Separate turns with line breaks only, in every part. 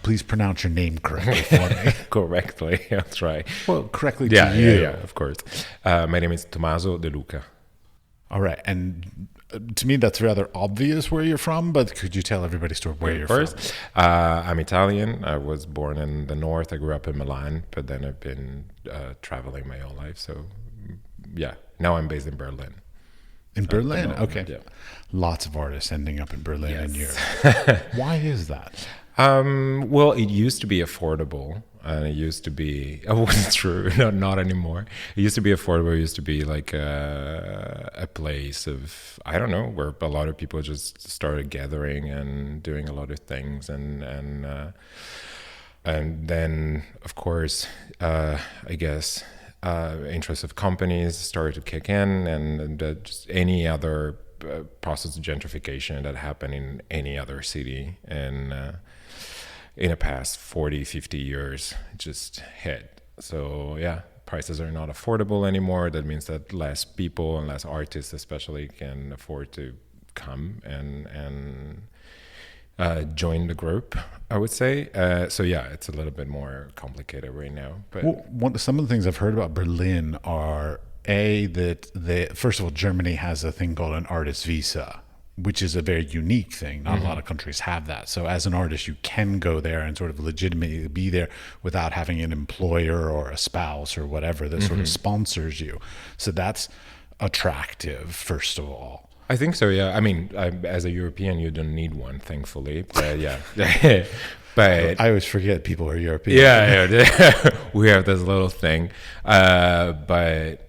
please pronounce your name correctly for me?
Correctly, that's right.
Well, correctly
Yeah,
to you.
yeah, of course. My name is Tomaso de Luca.
All right. And to me, that's rather obvious where you're from, but could you tell everybody where you're from?
I'm Italian. I was born in the north. I grew up in Milan, but then I've been traveling my whole life. So, yeah, now I'm based in Berlin.
In Berlin? Okay.
Yeah.
Lots of artists ending up in Berlin and Europe. Why is that?
Well, it used to be affordable, and it used to be. Oh, it's true. No, not anymore. It used to be affordable. It used to be like a place of, I don't know, where a lot of people just started gathering and doing a lot of things, and then of course, I guess. Interest of companies started to kick in, and just any other process of gentrification that happened in any other city in the past 40, 50 years just hit. So yeah, prices are not affordable anymore. That means that less people and less artists especially can afford to come and join the group, I would say. So yeah, it's a little bit more complicated right now. But
some of the things I've heard about Berlin are that first of all, Germany has a thing called an artist visa, which is a very unique thing. Not a lot of countries have that. So as an artist, you can go there and sort of legitimately be there without having an employer or a spouse or whatever that sort of sponsors you. So that's attractive, first of all.
I think so, yeah. I mean, as a European, you don't need one, thankfully. But yeah. But
I always forget people are European.
Yeah. We have this little thing. But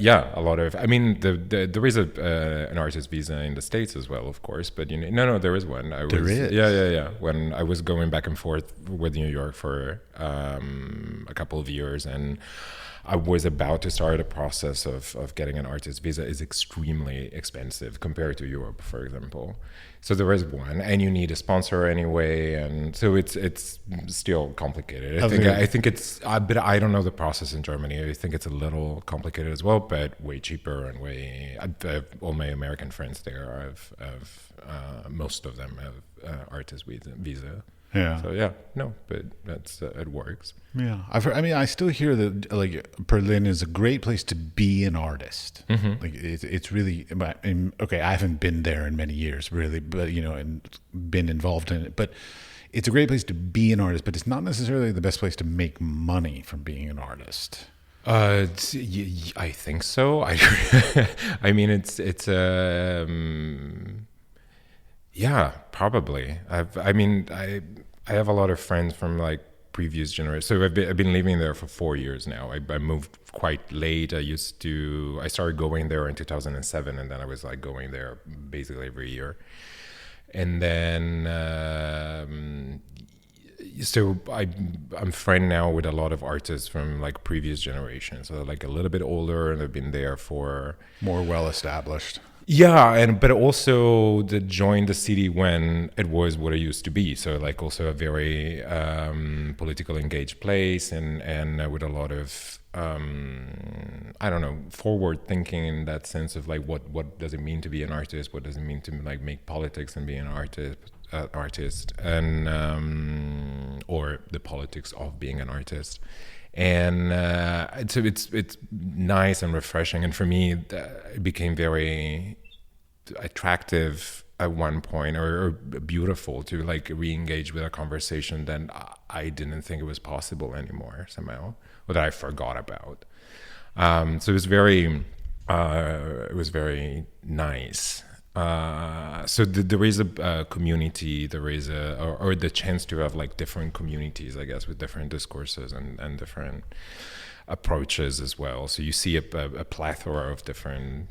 yeah, a lot of. I mean, there is an artist visa in the States as well, of course. But no, there is one.
There is.
Yeah. When I was going back and forth with New York for a couple of years, and I was about to start a process of getting an artist visa. Is extremely expensive compared to Europe, for example. So there is one, and you need a sponsor anyway, and so it's still complicated. I think it's, but I don't know the process in Germany. I think it's a little complicated as well, but way cheaper and way. All my American friends there, most of them have artist visa.
Yeah.
So yeah, no, but that's it works.
Yeah, I still hear that like Berlin is a great place to be an artist. Like it's really okay. I haven't been there in many years, really, but and been involved in it. But it's a great place to be an artist. But it's not necessarily the best place to make money from being an artist.
I think so. I mean, it's yeah, probably. I have a lot of friends from like previous generations. So I've been living there for 4 years now. I moved quite late. I started going there in 2007, and then I was like going there basically every year. And then so I'm friend now with a lot of artists from like previous generations. So like a little bit older, and they've been there for
more well established.
Yeah, but also to join the city when it was what it used to be. So like also a very political engaged place, and with a lot of I don't know, forward thinking in that sense of like what does it mean to be an artist? What does it mean to like make politics and be an artist, and or the politics of being an artist. And so it's nice and refreshing, and for me it became very attractive at one point, or beautiful to like re-engage with a conversation that I didn't think it was possible anymore somehow, or that I forgot about. So it was very nice. So there is a community, there is or the chance to have like different communities, I guess, with different discourses and different approaches as well. So you see a plethora of different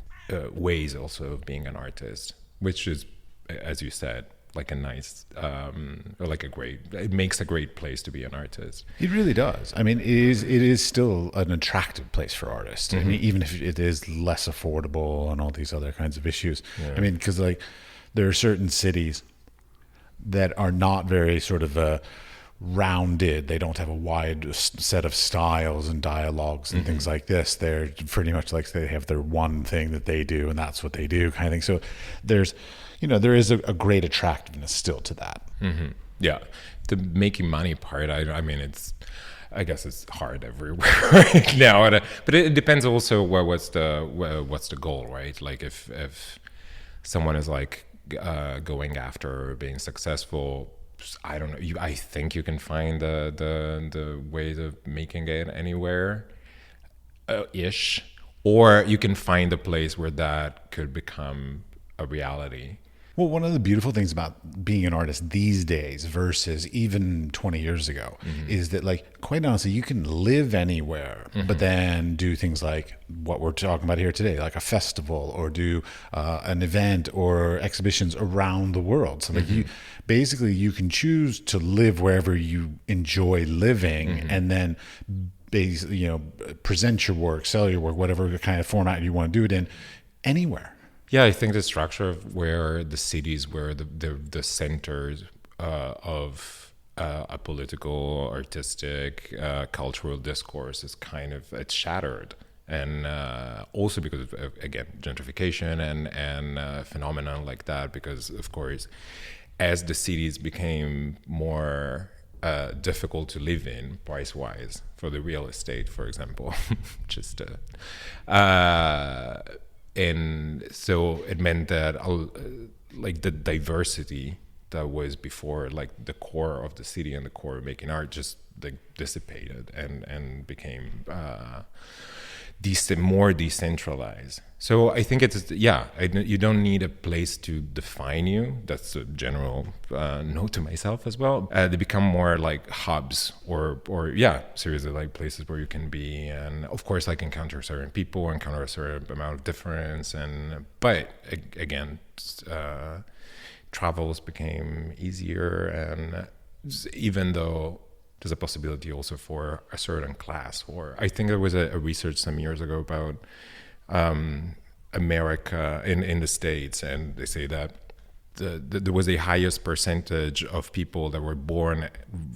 ways also of being an artist, which is, as you said, like a nice or like it makes a great place to be an artist.
It really does. I mean, it is still an attractive place for artists. I mean, even if it is less affordable and all these other kinds of issues. Yeah. I mean, because like there are certain cities that are not very sort of rounded. They don't have a wide set of styles and dialogues and things like this. They're pretty much like they have their one thing that they do, and that's what they do, kind of thing. So there is a great attractiveness still to that.
Yeah, the making money part, I mean, I guess it's hard everywhere right now, but it depends also what's the goal, right? Like if someone is like going after being successful, I don't know. I think you can find the ways of making it anywhere, ish, or you can find a place where that could become a reality.
Well, one of the beautiful things about being an artist these days versus even 20 years ago is that, like, quite honestly, you can live anywhere, but then do things like what we're talking about here today, like a festival, or do an event or exhibitions around the world. So, like, you can choose to live wherever you enjoy living, and then basically, present your work, sell your work, whatever kind of format you want to do it in, anywhere.
Yeah, I think the structure of where the cities were the centers of a political, artistic, cultural discourse is it's shattered. And also because of, again, gentrification and phenomena like that, because, of course, as the cities became more difficult to live in price-wise for the real estate, for example, and so it meant that like the diversity that was before, like the core of the city and the core of making art, just like dissipated and became more decentralized. So I think you don't need a place to define you. That's a general note to myself as well. They become more like hubs or seriously, like places where you can be, and of course, like encounter certain people, encounter a certain amount of difference, but again, travels became easier, and even though there's a possibility also for a certain class, or I think there was a research some years ago about America in the States, and they say that there was the highest percentage of people that were born,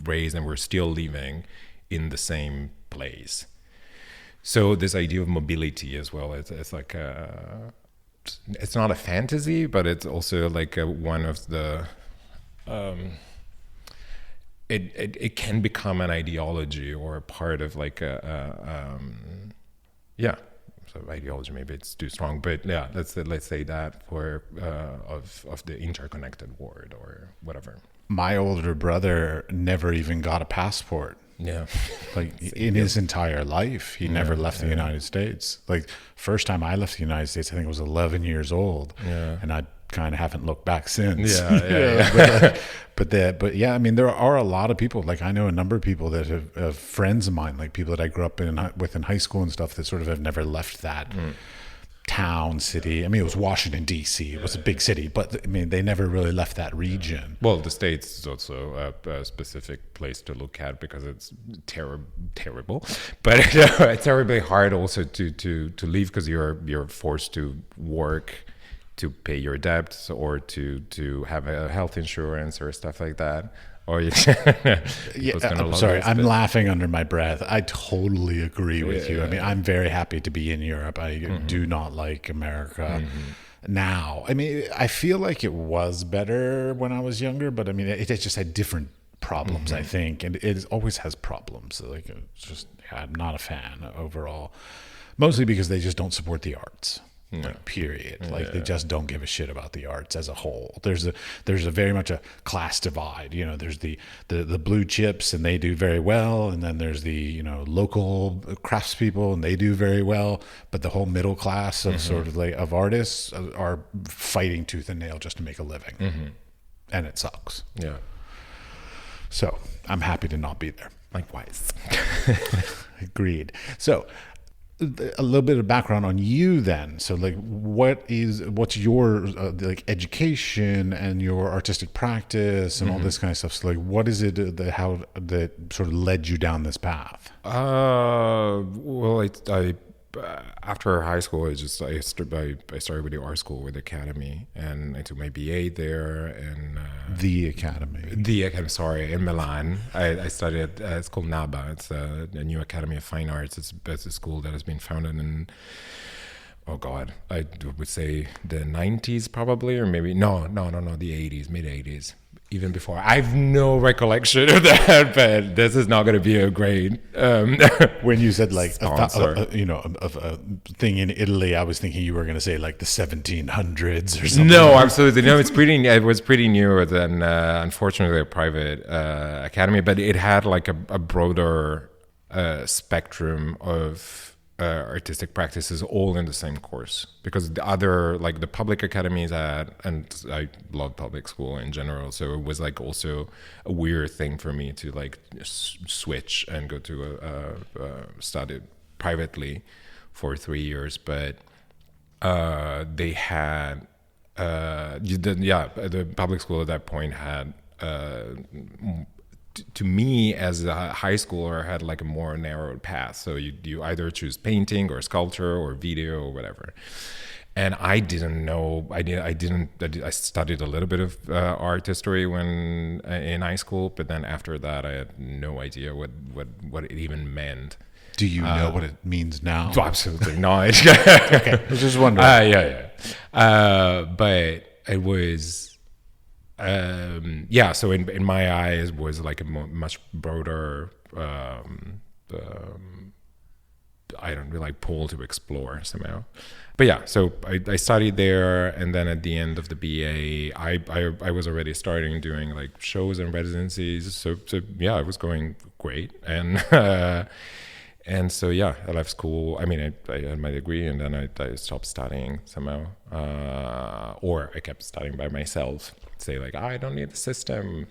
raised, and were still living in the same place. So this idea of mobility as well, it's like it's not a fantasy, but it's also like one of the it can become an ideology or a part of like so ideology, maybe it's too strong, but yeah, let's say that for of the interconnected world or whatever.
My older brother never even got a passport.
Yeah.
Like in his entire life, he never left the United States. Like first time I left the United States, I think I was 11 years old.
Yeah.
And I kind of haven't looked back since.
Yeah.
But yeah, I mean, there are a lot of people, like I know a number of people that have friends of mine, like people that I grew up with in high school and stuff, that sort of have never left that town, city. I mean, it was Washington, D.C. It was a big city, but I mean, they never really left that region.
Well, the States is also a specific place to look at because it's terrible, but it's terribly hard also to leave because you're forced to work to pay your debts or to have a health insurance or stuff like that. Or I'm
sorry, I'm laughing under my breath. I totally agree with you. I mean, I'm very happy to be in Europe. I do not like America now. I mean, I feel like it was better when I was younger, but I mean, it just had different problems, I think, and it always has problems. Like, it's just, I'm not a fan overall, mostly because they just don't support the arts. Like, period. Like they just don't give a shit about the arts as a whole. There's a very much a class divide. You know, there's the blue chips and they do very well, and then there's the local craftspeople and they do very well. But the whole middle class of sort of like of artists are fighting tooth and nail just to make a living, and it sucks.
Yeah.
So I'm happy to not be there.
Likewise.
Agreed. So, a little bit of background on you then. So like what's your like education and your artistic practice and all this kind of stuff. So like what is it that sort of led you down this path?
Well, I after high school, I started with the art school with the Academy, and I took my BA there. And
the Academy,
sorry, in Milan. I studied it's called NABA. It's a new Academy of Fine Arts. It's a school that has been founded in oh God, I would say the 90s probably, or maybe no, the 80s, mid 80s, even before. I have no recollection of that, but this is not going to be a great.
When you said like
Sponsor.
a thing in Italy, I was thinking you were going to say like the 1700s or something.
No, absolutely no. It was pretty new. Than unfortunately a private academy, but it had like a broader spectrum of artistic practices all in the same course, because the other, like the public academies had, and I love public school in general, so it was like also a weird thing for me to like switch and go to study privately for 3 years. But they had the public school at that point had to me as a high schooler had like a more narrowed path. So you either choose painting or sculpture or video or whatever. And I didn't know. I studied a little bit of art history when in high school, but then after that, I had no idea what it even meant.
Do you know what it means now?
Absolutely not.
Okay, I was just wondering.
But it was. So in my eyes was like a much broader I don't really like pool to explore somehow. But yeah, so I studied there, and then at the end of the BA I was already starting doing like shows and residencies, so yeah, it was going great. And so yeah, I left school. I mean, I had my degree, and then I stopped studying somehow, or I kept studying by myself. Say like, I don't need the system.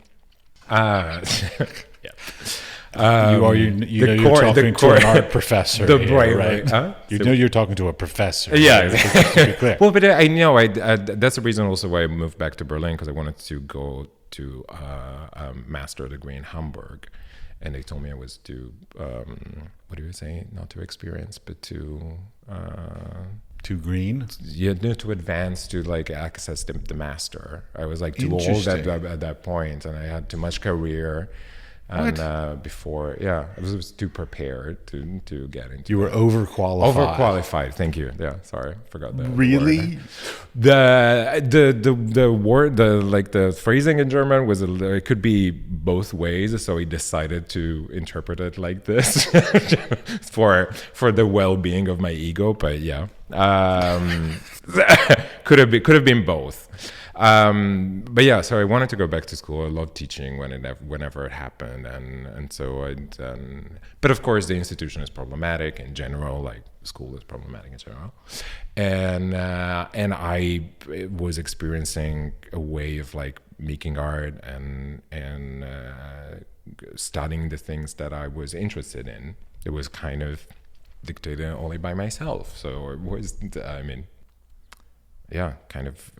Yeah.
You're talking to an art professor. Right?
Huh?
You're talking to a professor.
Yeah.
To be clear.
Well, but I know that's the reason also why I moved back to Berlin, because I wanted to go to a master degree in Hamburg. And they told me I was to, what do you say? Not to experience, but to...
too green?
Yeah, no, to advance, to like access the master. I was like too old at that point, and I had too much career. And before, yeah, I was too prepared to get into.
You were overqualified.
Overqualified. Thank you. Yeah, sorry, forgot that.
Really?
The word, the phrasing in German was it could be both ways. So he decided to interpret it like this for the well-being of my ego. But yeah, could have been both. But yeah, so I wanted to go back to school. I loved teaching whenever it happened, and so but of course the institution is problematic in general, like school is problematic in general, and I was experiencing a way of like making art and studying the things that I was interested in. It was kind of dictated only by myself, so it was, I mean, yeah, kind of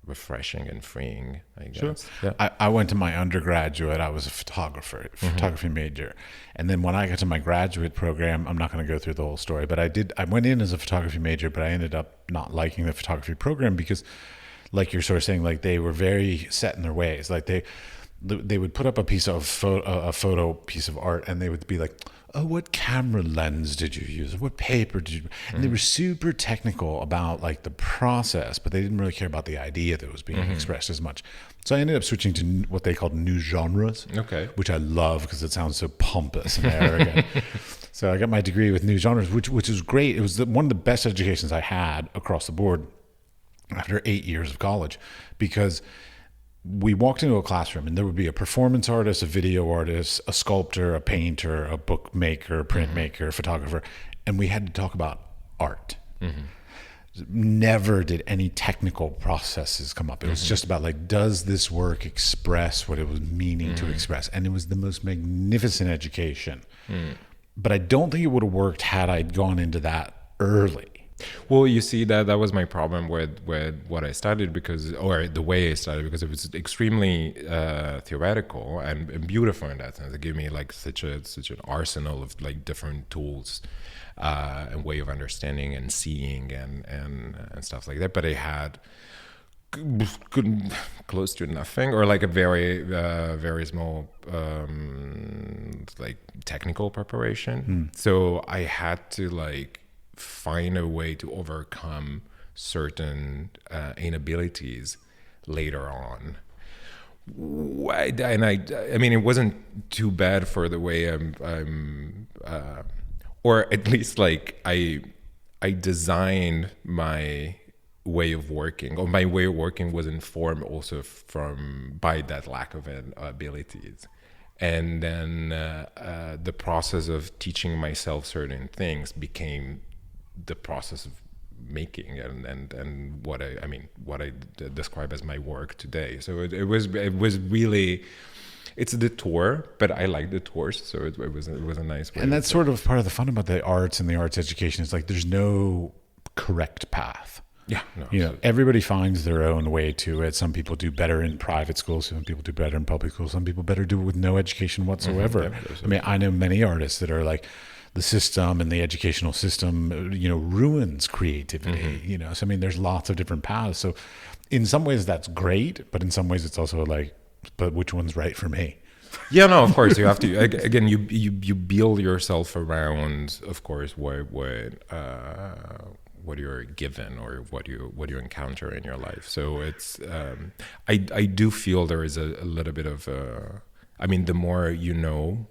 refreshing and freeing, I guess.
Sure.
Yeah.
I went to my undergraduate, I was a photography major. And then when I got to my graduate program, I'm not going to go through the whole story, but I went in as a photography major, but I ended up not liking the photography program because, like you're sort of saying, like they were very set in their ways. Like they would put up a photo piece of art, and they would be like, oh, what camera lens did you use? What paper did you... And they were super technical about like the process, but they didn't really care about the idea that was being expressed as much. So I ended up switching to what they called new genres, which I love because it sounds so pompous and arrogant. So I got my degree with new genres, which was great. It was one of the best educations I had across the board after 8 years of college, because we walked into a classroom and there would be a performance artist, a video artist, a sculptor, a painter, a bookmaker, a printmaker, a photographer, and we had to talk about art. Never did any technical processes come up. It was just about like, does this work express what it was meaning to express? And it was the most magnificent education. But I don't think it would have worked had I gone into that early.
Well, you see, that was my problem with what I studied, or the way I studied, because it was extremely theoretical and beautiful in that sense. It gave me like such an arsenal of like different tools and way of understanding and seeing and stuff like that. But I had close to nothing, or like a very very small like technical preparation. So I had to like find a way to overcome certain inabilities later on. And I mean, it wasn't too bad for the way or at least like I designed my way of working, or my way of working was informed also by that lack of abilities. And then the process of teaching myself certain things became the process of making and what I describe as my work today. So it was really, it's the tour, but I like the tours, so it was a nice way.
And that's sort of part of the fun about the arts and the arts education. It's like there's no correct path.
Yeah, no,
you know, everybody finds their own way to it. Some people do better in private schools. Some people do better in public schools. Some people better do it with no education whatsoever. I mean, I know many artists that are like, the system and the educational system, you know, ruins creativity, you know. So, I mean, there's lots of different paths. So in some ways that's great, but in some ways it's also like, but which one's right for me?
Yeah, no, of course you have to. Again, you build yourself around, of course, what you're given or what you encounter in your life. So it's I do feel there is a little bit of I mean, the more you know,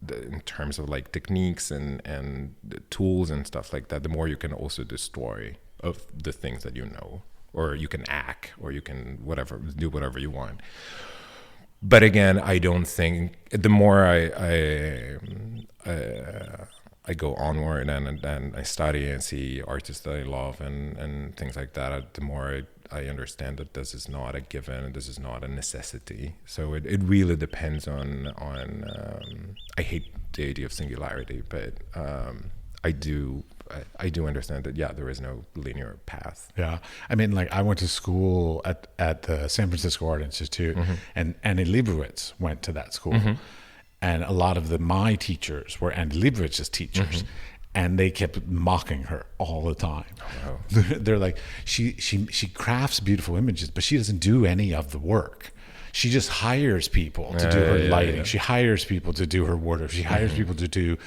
in terms of like techniques and the tools and stuff like that, the more you can also destroy of the things that you know, or you can hack, or you can do whatever you want. But again, I don't think the more I go onward and I study and see artists that I love and things like that, the more I understand that this is not a given, this is not a necessity. So it really depends on I hate the idea of singularity, but I do understand that, yeah, there is no linear path.
Yeah. I mean, like I went to school at the San Francisco Art Institute, and Annie Leibovitz went to that school. And a lot of my teachers were Annie Leibovitz's teachers. And they kept mocking her all the time.
Oh, wow.
They're like, she crafts beautiful images, but she doesn't do any of the work. She just hires people to do her lighting. She hires people to do her wardrobe. She hires people to do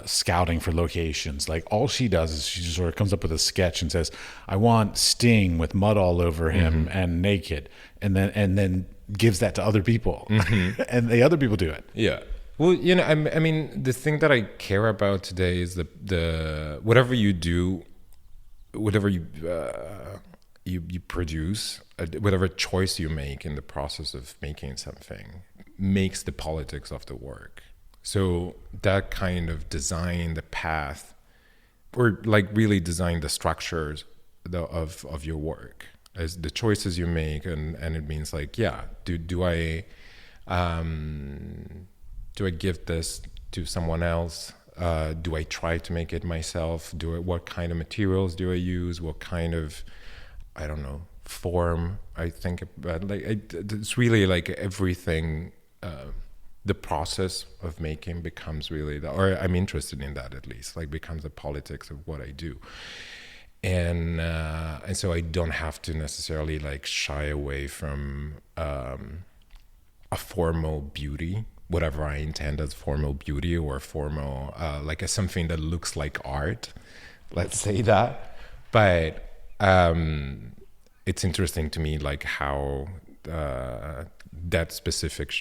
scouting for locations. Like all she does is she just sort of comes up with a sketch and says, I want Sting with mud all over him and naked. And then gives that to other people. And the other people do it.
Yeah. Well, you know, I mean, the thing that I care about today is the whatever you do, whatever you produce, whatever choice you make in the process of making something, makes the politics of the work. So that kind of design the path, or like really design the structures of your work, as the choices you make, and it means like, yeah, do I give this to someone else? Do I try to make it myself? What kind of materials do I use? What kind of, I don't know, form I think about? Like it's really like everything. The process of making becomes really, or I'm interested in that at least, like becomes the politics of what I do. And so I don't have to necessarily like shy away from a formal beauty, whatever I intend as formal beauty, or formal, like as something that looks like art, let's say that. But it's interesting to me, like how that specific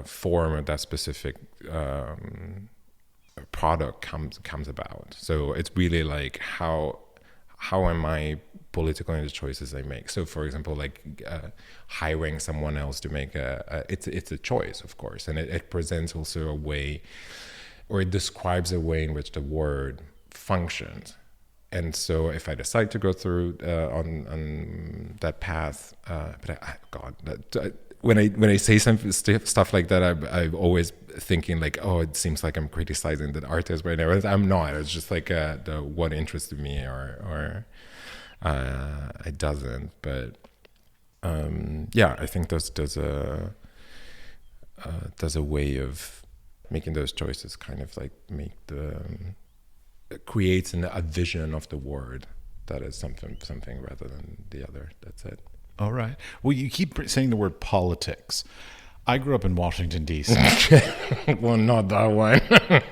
form or that specific product comes about. So it's really like how am I political in the choices I make? So, for example, like hiring someone else to make it's a choice, of course, and it presents also a way, or it describes a way in which the word functions. And so, if I decide to go through on that path, when I say some stuff like that, I'm always thinking like, oh, it seems like I'm criticizing the artist right now. I'm not. It's just like what interested me, or it doesn't. But yeah, I think there's a way of making those choices, kind of like creates a vision of the word that is something rather than the other. That's it.
All right. Well, you keep saying the word politics. I grew up in Washington, D.C.
Well, not that one.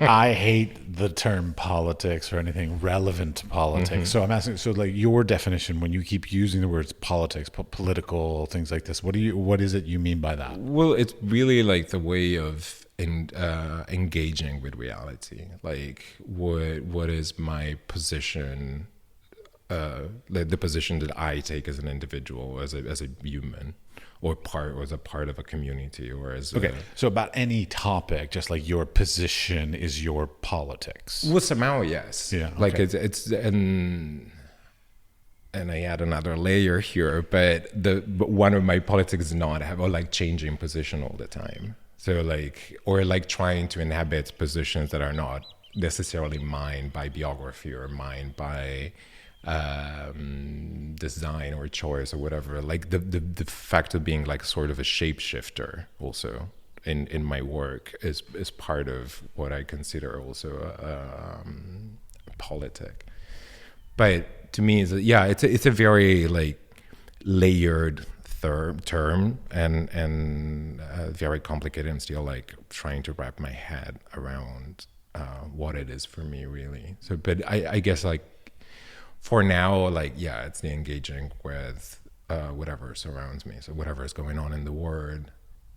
I hate the term politics or anything relevant to politics. So I'm asking, so like your definition, when you keep using the words politics, political, things like this, what is it you mean by that?
Well, it's really like the way of engaging with reality. Like what is my position, the position that I take as an individual, as a human, or as a part of a community, or as
so about any topic, just like your position is your politics.
Well, somehow, yes.
Yeah.
Like it's and I add another layer here, but one of my politics is not have or like changing position all the time. So like, or like trying to inhabit positions that are not necessarily mine by biography or mine by design or choice or whatever. Like the fact of being like sort of a shapeshifter also in my work is part of what I consider also a politic. But to me, it's a very like layered term and very complicated. I'm still like trying to wrap my head around what it is for me really. So, but I guess like for now, like, yeah, it's the engaging with whatever surrounds me. So whatever is going on in the world,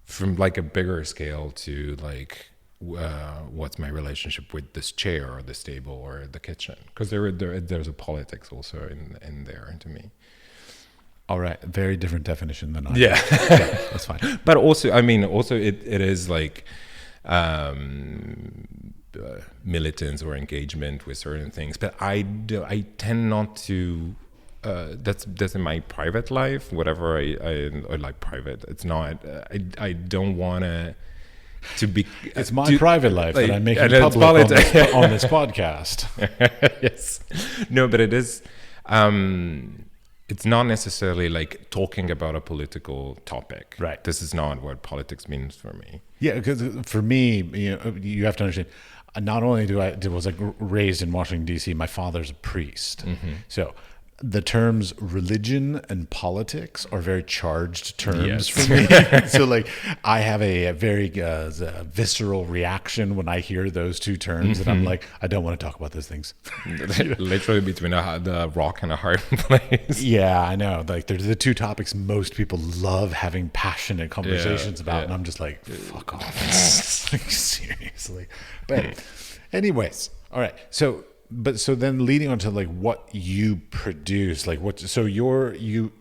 from like a bigger scale to like what's my relationship with this chair or this table or the kitchen, because there's a politics also in there to me.
All right, very different definition than I.
Yeah,
that's fine.
But also, I mean, also it is like militance or engagement with certain things. But I tend not to. That's in my private life. Whatever I like private. It's not. I don't want to be.
It's my private life that I'm making public on this podcast.
Yes. No, but it is. It's not necessarily like talking about a political topic.
Right.
This is not what politics means for me.
Yeah, because for me, you have to understand. Not only was I raised in Washington D.C., my father's a priest, so the terms religion and politics are very charged terms for me. So like I have a very visceral reaction when I hear those two terms, and I'm like, I don't want to talk about those things.
Literally between the rock and a hard place.
Yeah, I know. Like they're the two topics most people love having passionate conversations about, and I'm just like, fuck off. Like, seriously. But anyways, all right. So then leading on to like what you produce, like what, so I'm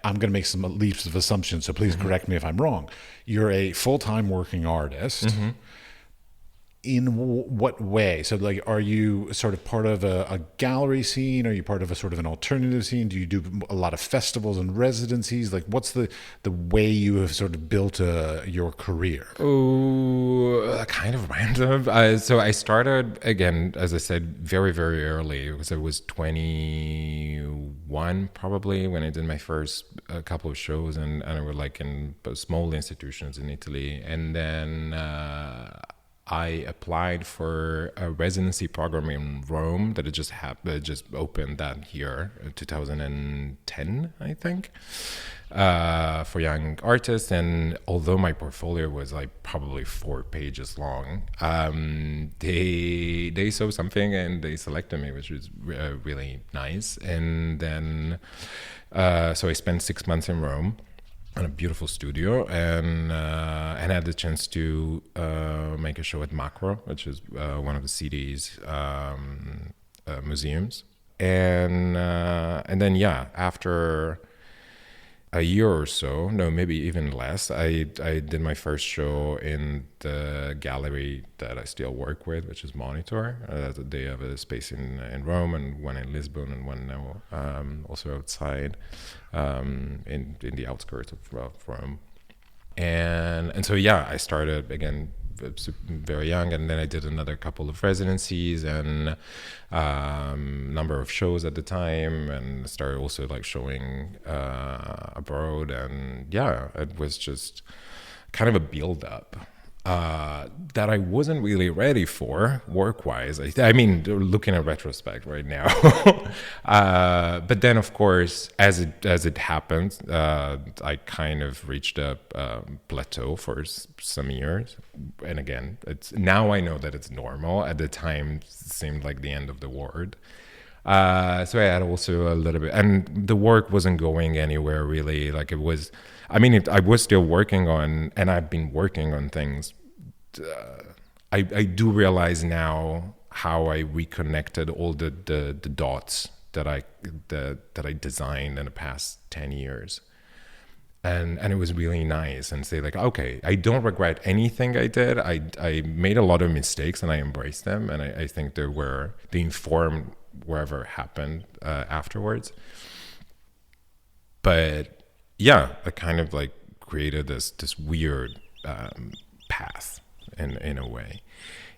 going to make some leaps of assumption, so please correct me if I'm wrong. You're a full-time working artist. In what way? So like, are you sort of part of a gallery scene? Are you part of a sort of an alternative scene? Do you do a lot of festivals and residencies? Like what's the way you have sort of built your career?
Oh, kind of random. So I started, again, as I said, very, very early, because I was 21 probably when I did my first couple of shows, and I was like in small institutions in Italy. And then I applied for a residency program in Rome that just opened that year, 2010, I think, for young artists. And although my portfolio was like probably 4 pages long, they saw something and they selected me, which was really nice. And then, so I spent 6 months in Rome, in a beautiful studio, and had the chance to make a show at Macro, which is one of the city's museums, and then after a year or so, no, maybe even less, I did my first show in the gallery that I still work with, which is Monitor. They have a space in Rome, and one in Lisbon, and one now also outside in the outskirts of Rome. And so I started again very young, and then I did another couple of residencies and number of shows at the time, and started also like showing abroad. And it was just kind of a build up that I wasn't really ready for work-wise. I mean, looking at retrospect right now. But then, of course, as it happened, I kind of reached a plateau for some years. And again, now I know that it's normal. At the time, it seemed like the end of the world. So I had also a little bit, and the work wasn't going anywhere really. Like it was, I mean, I was still working on, and I've been working on things. I do realize now how I reconnected all the dots that I designed in the past 10 years. And it was really nice, and say like, okay, I don't regret anything I did. I made a lot of mistakes and I embraced them. And I think they informed wherever happened afterwards. But yeah, I kind of like created this weird path in a way.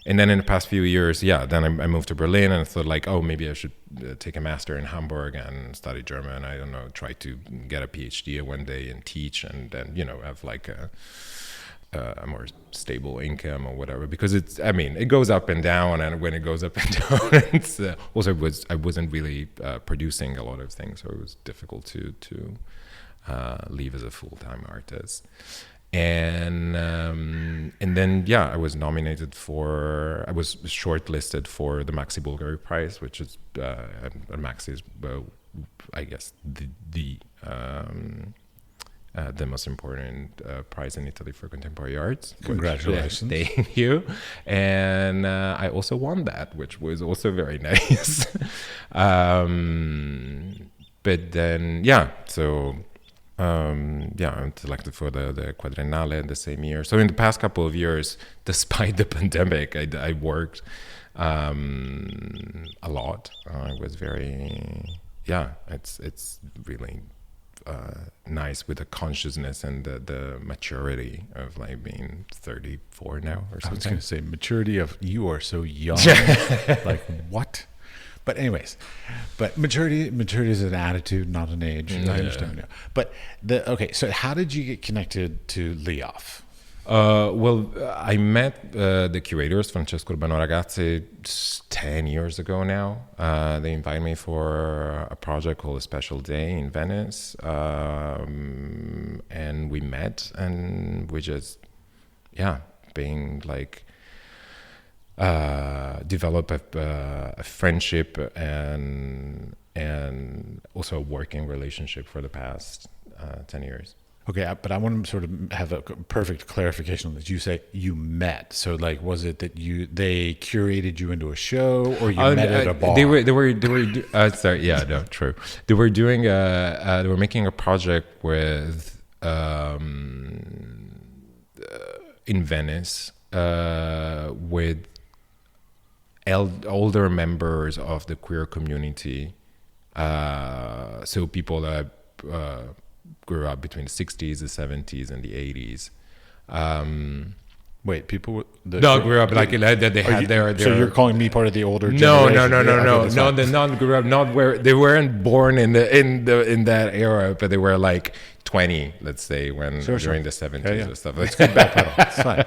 And then in the past few years, then I moved to Berlin, and I thought like, oh, maybe I should take a master in Hamburg and study German. I don't know, try to get a PhD one day and teach, and then, have like a more stable income or whatever, because it goes up and down, and when it goes up and down, it's also I wasn't really producing a lot of things, so it was difficult to leave as a full-time artist. And then I was shortlisted for the Maxi Bulgari Prize, which is Maxi is I guess the most important prize in Italy for contemporary arts.
Congratulations.
Thank you. And I also won that, which was also very nice. But then, I'm selected for the Quadriennale the same year. So in the past couple of years, despite the pandemic, I worked a lot. I was very, it's really nice with the consciousness and the maturity of like being 34 now or something.
I was going to say maturity of you are so young. Like what? But anyways, maturity is an attitude, not an age. I understand now. But so how did you get connected to LIAF?
Well, I met the curators, Francesco Urbano Ragazzi, 10 years ago now. They invited me for a project called A Special Day in Venice. And we met, and we just, being like, develop a friendship and also a working relationship for the past 10 years.
Okay, but I want to sort of have a perfect clarification on this. You say you met, so like, was it that they curated you into a show, or you met at a bar?
They were sorry, no, true. They were doing they were making a project with in Venice with older members of the queer community, so people that grew up between the 60s, the 70s, and the 80s.
Wait, people
grew up like that. They had their.
So you're calling me part of the older
generation?
No.
The non grew up not where they weren't born in that era, but they were like 20, let's say, when during the 70s or stuff. That's good background. It's fine.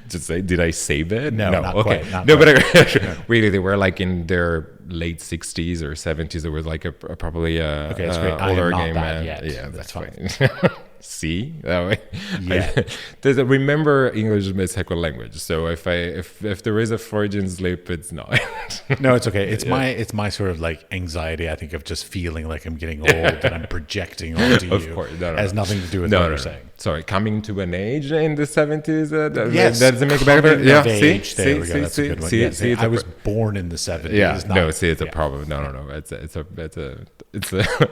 Just say, did I say that?
No, not
okay.
Quite, not
no,
quite.
But really, they were like in their late 60s or 70s. There was like probably a
that's great.
older
I am
gay
not
man.
that yet.
Yeah, that's
fine.
See that way.
Yeah.
Remember, English is my second language. So if there is a Freudian slip, it's not.
No, it's okay. It's my sort of like anxiety. I think of just feeling like I'm getting old and I'm projecting onto you.
Of course, no.
Has nothing to do with what you're saying.
Sorry, coming to an age in the 70s.
Yes,
that doesn't make it better. Yeah,
age. There we go. That's a good one.
See,
I was born in the 70s.
Yeah, no. See, it's a problem. No. It's a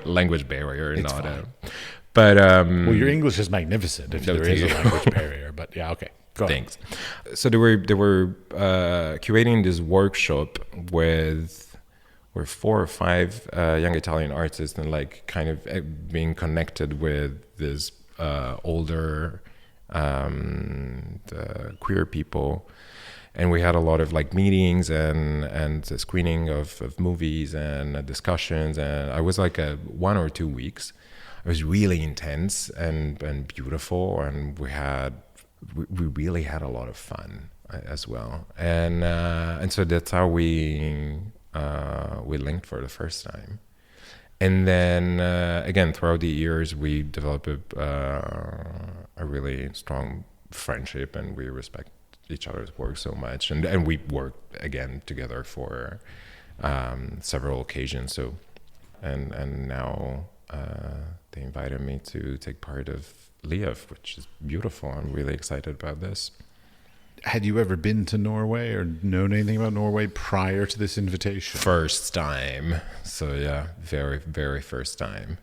language barrier,
it's
not
fine.
a. But
well, your English is magnificent if there is a language barrier. But yeah, okay. Go ahead.
Thanks. So they were curating this workshop with 4 or 5 young Italian artists, and like kind of being connected with this older queer people. And we had a lot of like meetings and screening of movies and discussions. And I was like 1 or 2 weeks. It was really intense and beautiful, and we had we really had a lot of fun as well, and so that's how we linked for the first time. And then again, throughout the years, we developed a really strong friendship, and we respect each other's work so much, and we worked again together for several occasions. So, and now they invited me to take part of LIAF, which is beautiful. I'm really excited about this.
Had you ever been to Norway or known anything about Norway prior to this invitation?
First time. So yeah, very, very first time.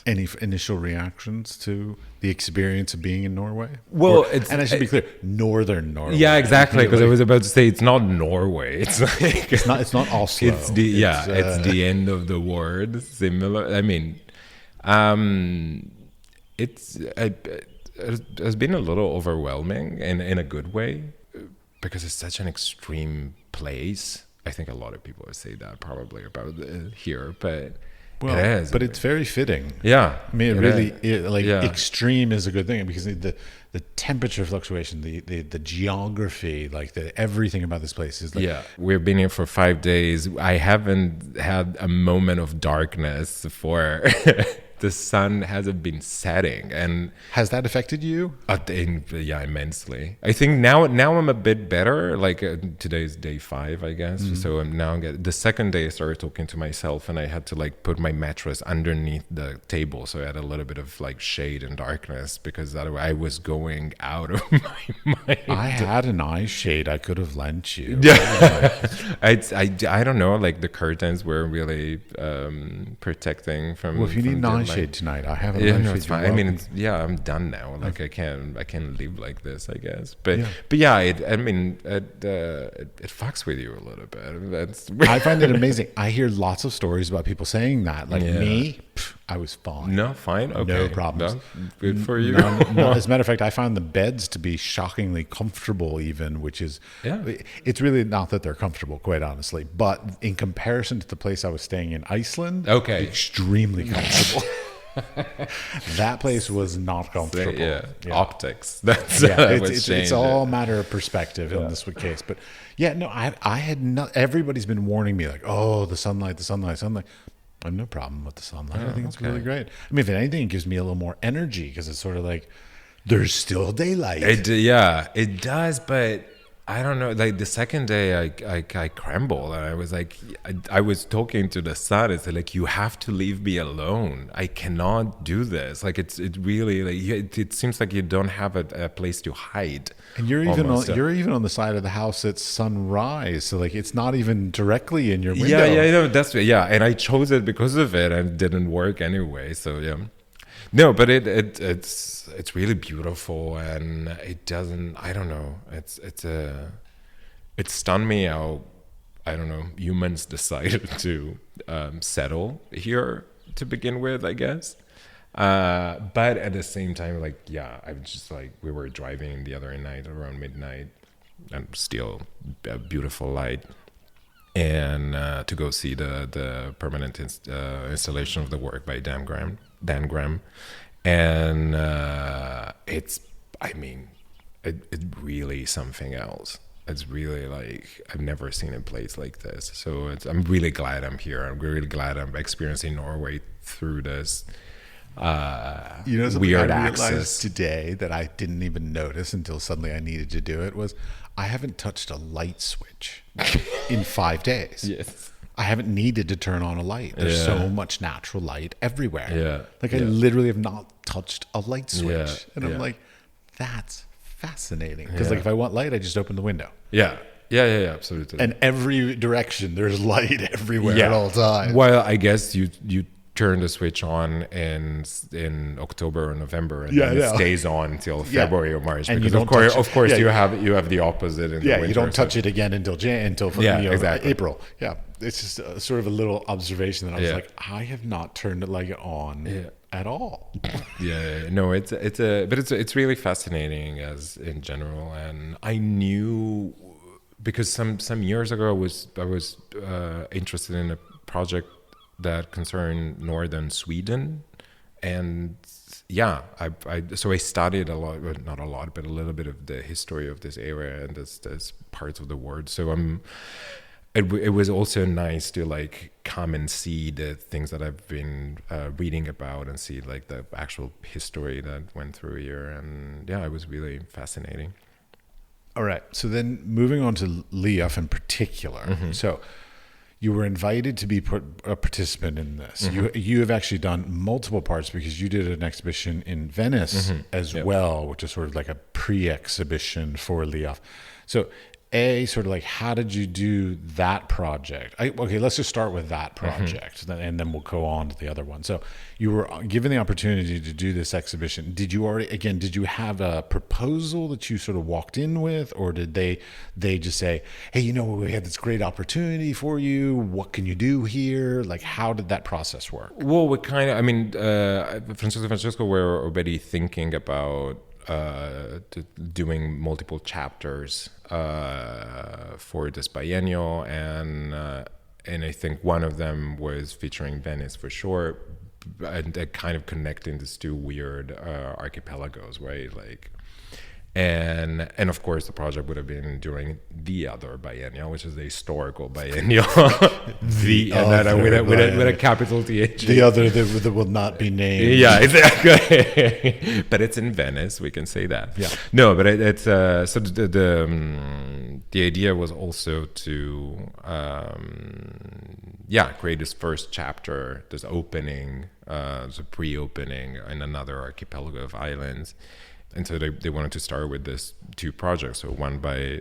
Any initial reactions to the experience of being in Norway?
Well,
and I should be clear, Northern Norway.
Yeah, exactly. Because I was about to say it's not Norway. It's like
it's not Oslo.
It's the end of the word. Similar. I mean, it has been a little overwhelming in a good way, because it's such an extreme place. I think a lot of people would say that probably about here, but it is.
But it's very fitting.
Yeah,
I mean, extreme is a good thing, because the temperature fluctuation, the geography, like everything about this place is like.
Yeah, we've been here for 5 days. I haven't had a moment of darkness for. The sun hasn't been setting, and
has that affected you?
Yeah, immensely. I think now I'm a bit better. Like today's day 5, I guess. Mm-hmm. So I'm now the second day I started talking to myself, and I had to like put my mattress underneath the table, so I had a little bit of like shade and darkness, because otherwise I was going out of my mind.
I had an eye shade I could have lent you.
Yeah, I don't know. Like the curtains were really protecting from.
Well, if you need an eye shade tonight, I have an eye shade.
It's fine. I mean, I'm done now. Like I can't live like this, I guess. But yeah, it fucks with you a little bit.
I find it amazing. I hear lots of stories about people saying that. Like me, I was fine.
No, fine. Okay.
No problems.
No, good for you.
No, as a matter of fact, I found the beds to be shockingly comfortable, even, which is, it's really not that they're comfortable, quite honestly, but in comparison to the place I was staying in Iceland, extremely comfortable. That place was not comfortable.
Optics. That's
it's all a matter of perspective in this case. But I had not. Everybody's been warning me like, oh, the sunlight. I have no problem with the sunlight. I think it's really great. I mean, if anything, it gives me a little more energy, because it's sort of like there's still daylight.
It does, but I don't know. Like the second day, I crumbled, and I was like, I was talking to the sun. It's like, you have to leave me alone. I cannot do this. Like it really like it seems like you don't have a place to hide.
And you're even on the side of the house at sunrise, so like it's not even directly in your window.
And I chose it because of it, and it didn't work anyway. So yeah. No, but it's really beautiful, and it doesn't. I don't know. It stunned me how, I don't know, humans decided to settle here to begin with, I guess. But at the same time, like, I was just like, we were driving the other night around midnight, and still a beautiful light, and to go see the permanent installation of the work by Dan Graham, and it's really something else. It's really like, I've never seen a place like this. So I'm really glad I'm here. I'm really glad I'm experiencing Norway through this weird
I
access.
realized today that I didn't even notice until suddenly I needed to do it was I haven't touched a light switch in 5 days.
Yes.
I haven't needed to turn on a light. There's so much natural light everywhere.
Yeah.
I literally have not touched a light switch. And I'm like, that's fascinating. Because like if I want light, I just open the window.
Yeah, absolutely.
And every direction, there's light everywhere at all times.
Well, I guess you turn the switch on in October or November, and then it stays on until February or March.
And
because of course, you have the opposite in the winter.
You don't touch it again until April. Yeah, it's just sort of a little observation that I was like, I have not turned the light on at all.
No, it's really fascinating as in general, and I knew because some years ago I was interested in a project that concerned northern Sweden, and yeah, so I studied a lot, well, not a lot, but a little bit of the history of this area and this parts of the world. So it was also nice to like come and see the things that I've been reading about and see like the actual history that went through here. And yeah, it was really fascinating.
All right. So then moving on to LIAF in particular. So you were invited to be a participant in this. You have actually done multiple parts because you did an exhibition in Venice as well, which is sort of like a pre-exhibition for LIAF. So sort of like, how did you do that project? Okay, let's just start with that project, and then we'll go on to the other one. So you were given the opportunity to do this exhibition. Did you have a proposal that you sort of walked in with, or did they just say, hey, we had this great opportunity for you. What can you do here? Like, how did that process work?
Well, Francesco were already thinking about doing multiple chapters for this biennial, and I think one of them was featuring Venice for sure, and kind of connecting these two weird archipelagos, right? Like, and of course the project would have been during the other biennial, which is the historical biennial, with a capital TH.
The other that will not be named.
Yeah, exactly. But it's in Venice, we can say that.
Yeah.
No, but it's so the idea was also to create this first chapter, this opening, the pre-opening in another archipelago of islands. And so they wanted to start with this two projects. So one by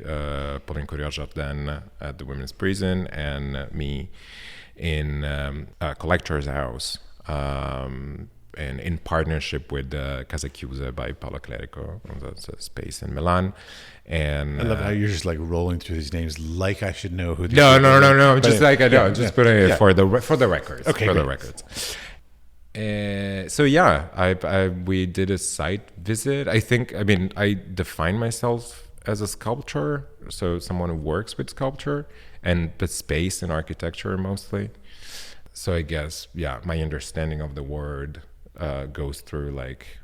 Pauline Courrier-Jardin at the women's prison, and me in a collector's house, and in partnership with Casa Chiusa by Paolo Clerico. That's a space in Milan. And
I love how you're just like rolling through these names like I should know who these
No.
are.
Just like I know. I'm just putting it for the records.
Okay,
for
great.
the records. We did a site visit. I define myself as a sculptor, so someone who works with sculpture but space and architecture mostly. So I guess, my understanding of the word goes through like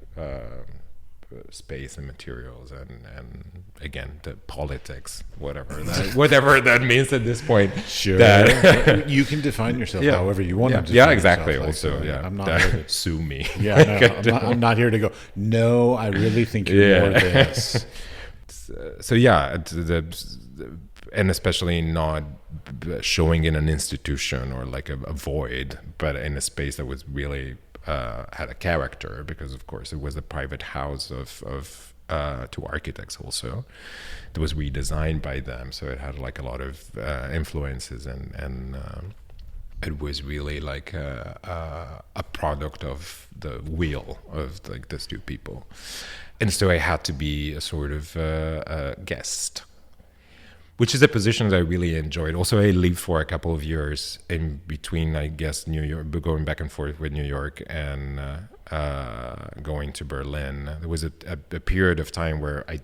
space and materials and again the politics, whatever that means at this point.
Sure. You can define yourself however you want to define
exactly.
yourself.
Also,
I'm not here to
sue me.
I'm not here to go, no, I really think you're more this.
And especially not showing in an institution or like a void, but in a space that was really had a character, because of course it was a private house of two architects also. It was redesigned by them, so it had like a lot of influences, and it was really like a product of the will of like these two people. And so I had to be a sort of a guest, which is a position that I really enjoyed. Also, I lived for a couple of years in between, I guess, New York, going back and forth with New York and going to Berlin. There was a period of time where I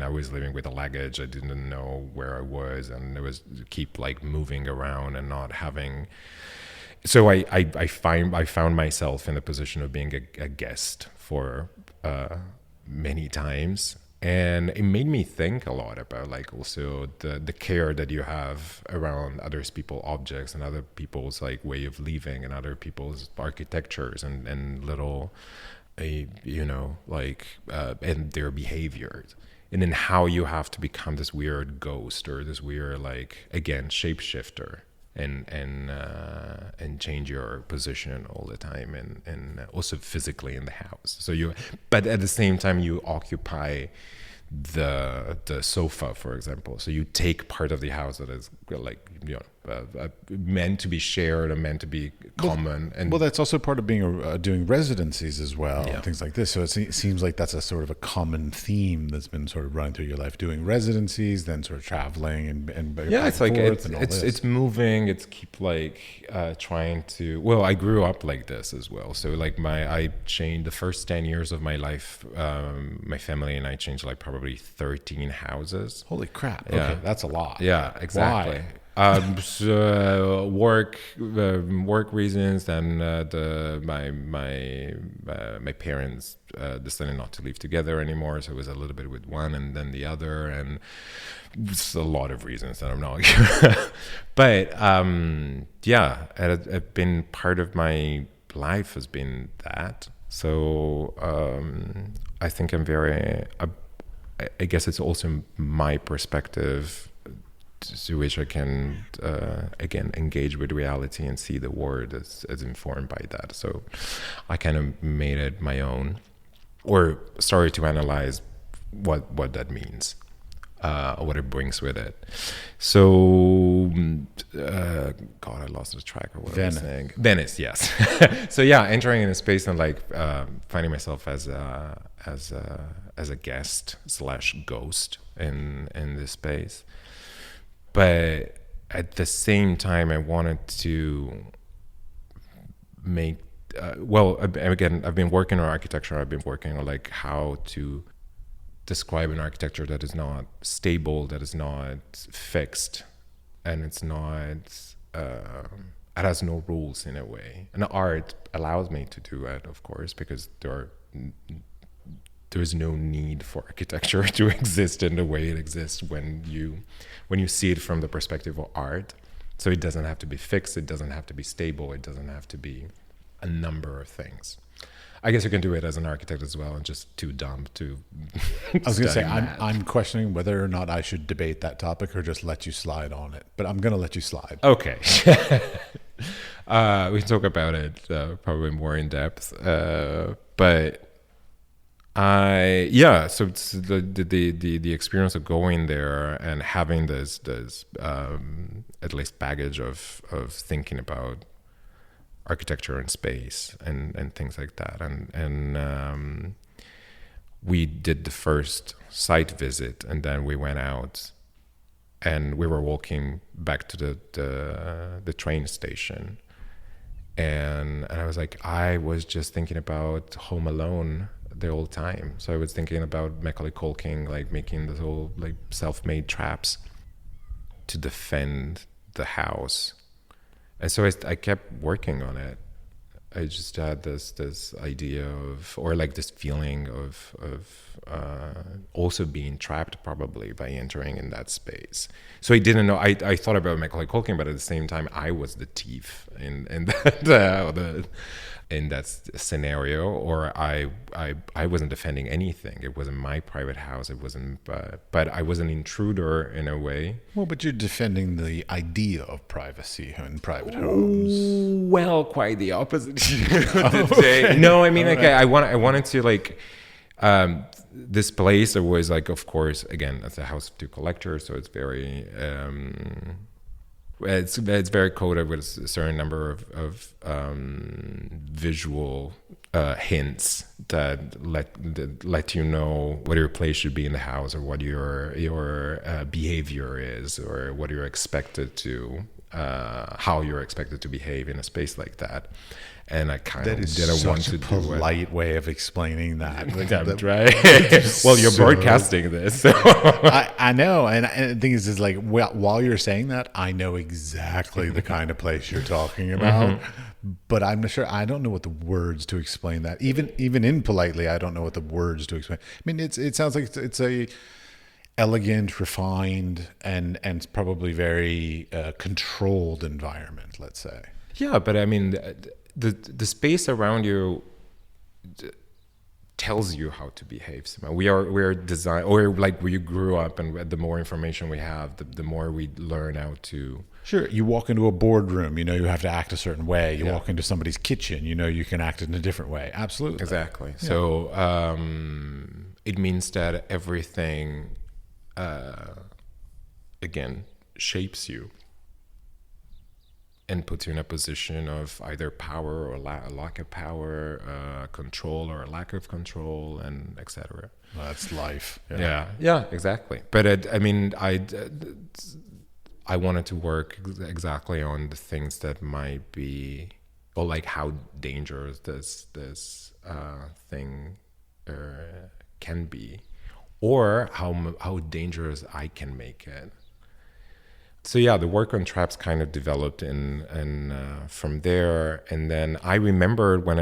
was living with a luggage. I didn't know where I was, and it was keep like moving around and not having. So I found myself in the position of being a guest for many times. And it made me think a lot about like also the care that you have around other people's objects and other people's like way of living and other people's architectures and little, and their behaviors. And then how you have to become this weird ghost or this weird, like, again, shapeshifter and change your position all the time and also physically in the house. But at the same time you occupy the sofa, for example. So you take part of the house that is like meant to be shared and meant to be common. And
that's also part of being doing residencies as well, and things like this. So it seems like that's a sort of a common theme that's been sort of running through your life: doing residencies, then sort of traveling and
it's like it's moving. It's keep like trying to. Well, I grew up like this as well. So like I changed the first 10 years of my life. My family and I changed like probably 13 houses.
Holy crap!
Yeah.
Okay, that's a lot.
Yeah, exactly.
Why?
Work reasons, and my parents decided not to live together anymore, so it was a little bit with one and then the other, and it's a lot of reasons that I'm not. But yeah, it's been part of my life has been that. So I think I'm very. I guess it's also my perspective to which I can again engage with reality and see the world as informed by that. So I kind of made it my own, or started to analyze what that means, what it brings with it. So God, I lost the track of what I was saying. Venice, yes. So yeah, entering in a space and like finding myself as a guest / ghost in this space. But at the same time, I wanted to make, again, I've been working on architecture. I've been working on like how to describe an architecture that is not stable, that is not fixed, and it's not, it has no rules in a way. And art allows me to do it, of course, because there is no need for architecture to exist in the way it exists when you see it from the perspective of art. So it doesn't have to be fixed, it doesn't have to be stable, it doesn't have to be a number of things. I guess you can do it as an architect as well, and just too dumb to.
I was going to say, I'm questioning whether or not I should debate that topic or just let you slide on it, but I'm going to let you slide.
Okay. We can talk about it probably more in depth, but. So it's the experience of going there and having this at least baggage of thinking about architecture and space and things like that, and we did the first site visit, and then we went out and we were walking back to the train station, and I was like, I was just thinking about Home Alone the whole time. So I was thinking about Macaulay Culkin, like making this whole like self-made traps to defend the house. And so I kept working on it. I just had this idea of, or like this feeling of also being trapped probably by entering in that space. So I didn't know. I thought about Macaulay Culkin, but at the same time, I was the thief in that in that scenario, or I wasn't defending anything. It wasn't my private house. It wasn't, but I was an intruder in a way.
Well, but you're defending the idea of privacy in private homes.
Well, quite the opposite. Okay. No, I mean, okay, I wanted to like, this place. It was like, of course, again, it's a house of two collectors, so it's very. It's very coded with a certain number of visual hints that let you know what your place should be in the house, or what your behavior is, or what you're expected to how you're expected to behave in a space like that. And I kind of didn't want to do it. That is such a
polite way of explaining that.
Like, right? Well, you're broadcasting this. So.
I know. And the thing is like, while you're saying that, I know exactly the kind of place you're talking about. But I'm not sure. I don't know what the words to explain that. Even impolitely, I don't know what the words to explain. I mean, it sounds like it's a elegant, refined, and probably very controlled environment, let's say.
Yeah, but I mean, the space around you tells you how to behave. We are designed, or like where you grew up, and the more information we have, the more we learn how to.
Sure, you walk into a boardroom, you have to act a certain way. You walk into somebody's kitchen, you can act in a different way. Absolutely.
Exactly. Yeah. So it means that everything, again, shapes you and puts you in a position of either power or lack of power, control or lack of control, and etc.
Well, that's life.
Yeah, exactly. But I wanted to work exactly on the things that might be, or like how dangerous this thing can be, or how dangerous I can make it. So yeah, the work on traps kind of developed and from there. And then I remembered when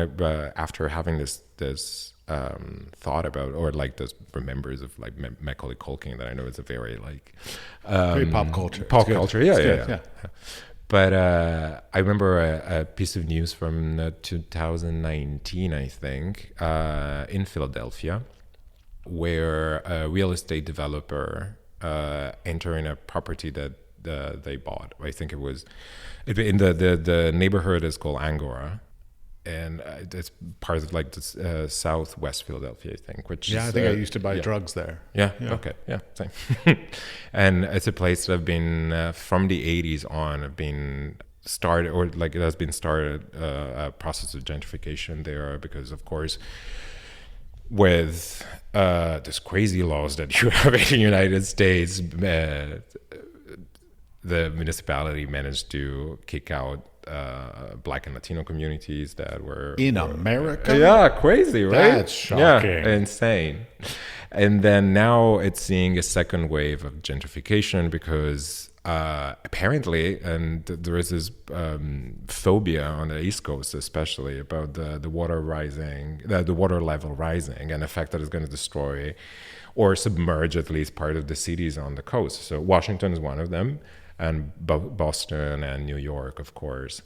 after having this thought about, or like this remembers of like Macaulay Culkin, that I know is a very like
Very pop culture.
Pop culture, yeah.
Yeah.
But I remember a piece of news from 2019, I think, in Philadelphia, where a real estate developer entering a property that they bought. I think it was in the neighborhood is called Angora, and it's part of like this southwest Philadelphia, I think. Which
I think I used to buy drugs there.
Yeah. Okay. Yeah. Same. And it's a place that have been from the 80s on have been started, or like it has been started a process of gentrification there, because of course with these crazy laws that you have in the United States, the municipality managed to kick out Black and Latino communities that were
in America.
Yeah, crazy, right?
That's shocking.
Yeah, insane. And then now it's seeing a second wave of gentrification because apparently, and there is this phobia on the East Coast, especially about the water rising, the water level rising, and the fact that it's going to destroy or submerge at least part of the cities on the coast. So Washington is one of them, and Boston and New York, of course.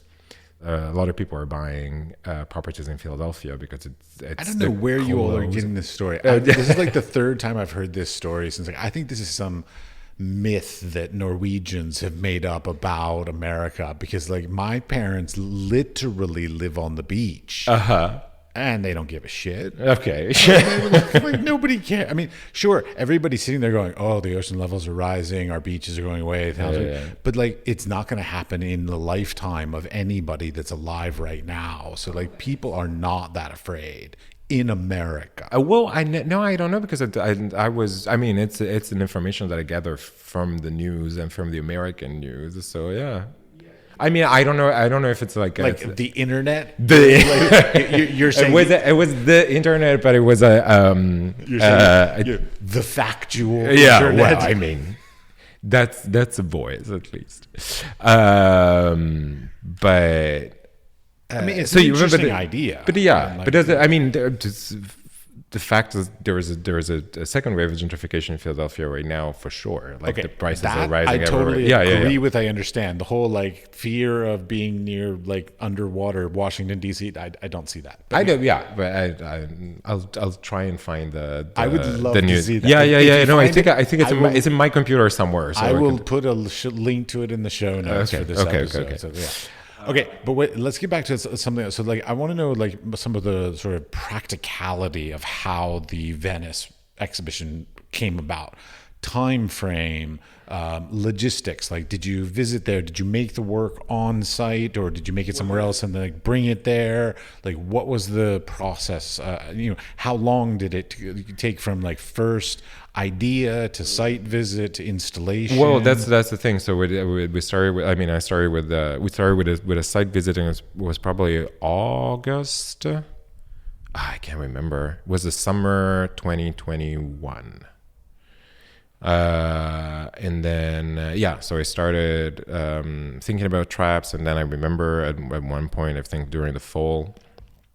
A lot of people are buying properties in Philadelphia because it's
I don't know where you all are getting this story. This is like the third time I've heard this story since. Like, I think this is some myth that Norwegians have made up about America, because like my parents literally live on the beach. And they don't give a shit.
Okay.
Like nobody cares. I mean, sure, everybody's sitting there going, "Oh, the ocean levels are rising, our beaches are going away." But like, it's not going to happen in the lifetime of anybody that's alive right now. So like, people are not that afraid in America.
Well, I don't know, because I mean, it's an information that I gather from the news and from the American news. So yeah. I mean, I don't know if it's like
the internet.
You're saying it was the internet, but it was the
factual.
Yeah,
internet.
well, I mean, that's a voice at least. But
I mean, it's an interesting idea.
But yeah, but I mean, the fact is there is a second wave of gentrification in Philadelphia right now, for sure. Like the prices are rising.
I totally agree with. I understand the whole like fear of being near like underwater Washington D.C. I don't see that. But
I do, yeah, but I'll try and find the
I would love
the
to see that.
Yeah. No, I think it's in my computer somewhere. So
I will put a link to it in the show notes for this episode. Okay. So, yeah. Okay, but let's get back to something else. So, like, I want to know, like, some of the sort of practicality of how the Venice exhibition came about. Time frame, logistics. Like, did you visit there? Did you make the work on site, or did you make it somewhere else and then like bring it there? Like, what was the process? How long did it take from like first idea to site visit to installation?
Well, that's the thing. So we started with. I mean, we started with a site visit, and it was probably August. I can't remember. It was the summer 2021. And then so I started thinking about traps, and then I remember at one point, I think during the fall,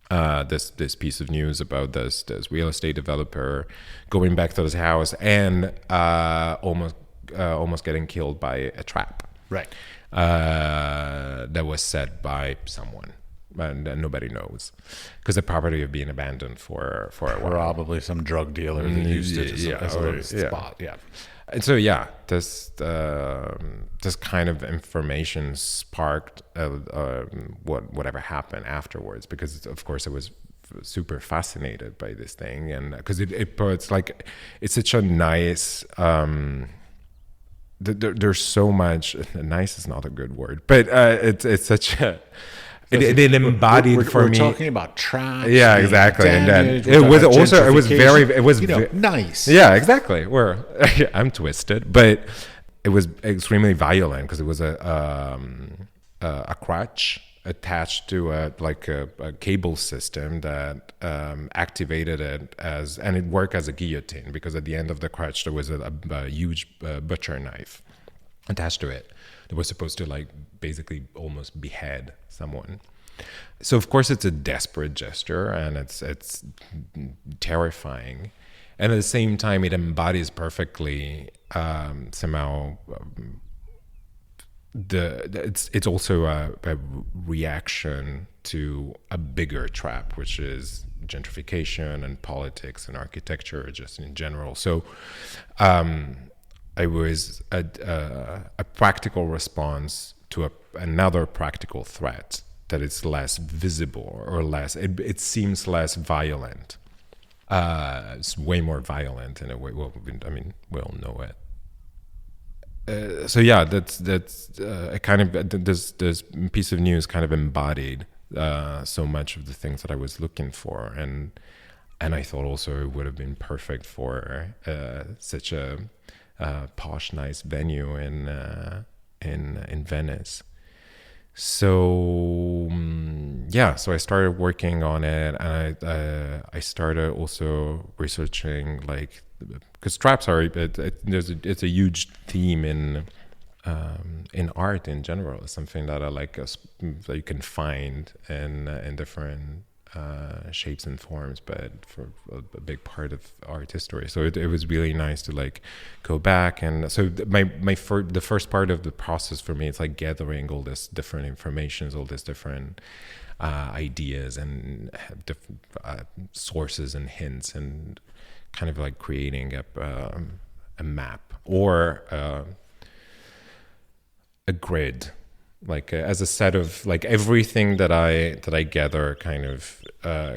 this piece of news about this real estate developer going back to his house and almost getting killed by a trap,
right?
That was set by someone. And nobody knows, because the property had been abandoned for a while.
Probably some drug dealer that used it as a spot. Yeah.
And so this kind of information sparked whatever happened afterwards, because of course I was super fascinated by this thing, and because it's like it's such a nice. There's so much. Nice is not a good word, but it's such a. It embodied for me.
We're talking about traps.
Yeah, exactly.
Damage,
and then it was
nice.
Yeah, exactly. I'm twisted, but it was extremely violent, because it was a crutch attached to a cable system that activated it and it worked as a guillotine, because at the end of the crutch there was a huge butcher knife. attached to it. That was supposed to like basically almost behead someone. So of course it's a desperate gesture, and it's terrifying, and at the same time it embodies perfectly somehow it's also a reaction to a bigger trap, which is gentrification and politics and architecture just in general. So I was a practical response to another practical threat that is less visible or less, it seems less violent. It's way more violent in a way. Well, I mean, we all know it. So yeah, that's a kind of this piece of news kind of embodied so much of the things that I was looking for, and I thought also it would have been perfect for such a posh, nice venue in Venice. So yeah, so I started working on it, and I started also researching, like, because traps are it's a huge theme in art in general. It's something that I like that you can find in different shapes and forms, but for a big part of art history. So it was really nice to like go back, and so the first part of the process for me, it's like gathering all this different information, all these different ideas and different sources and hints, and kind of like creating a map or a grid, like as a set of like everything that I gather kind of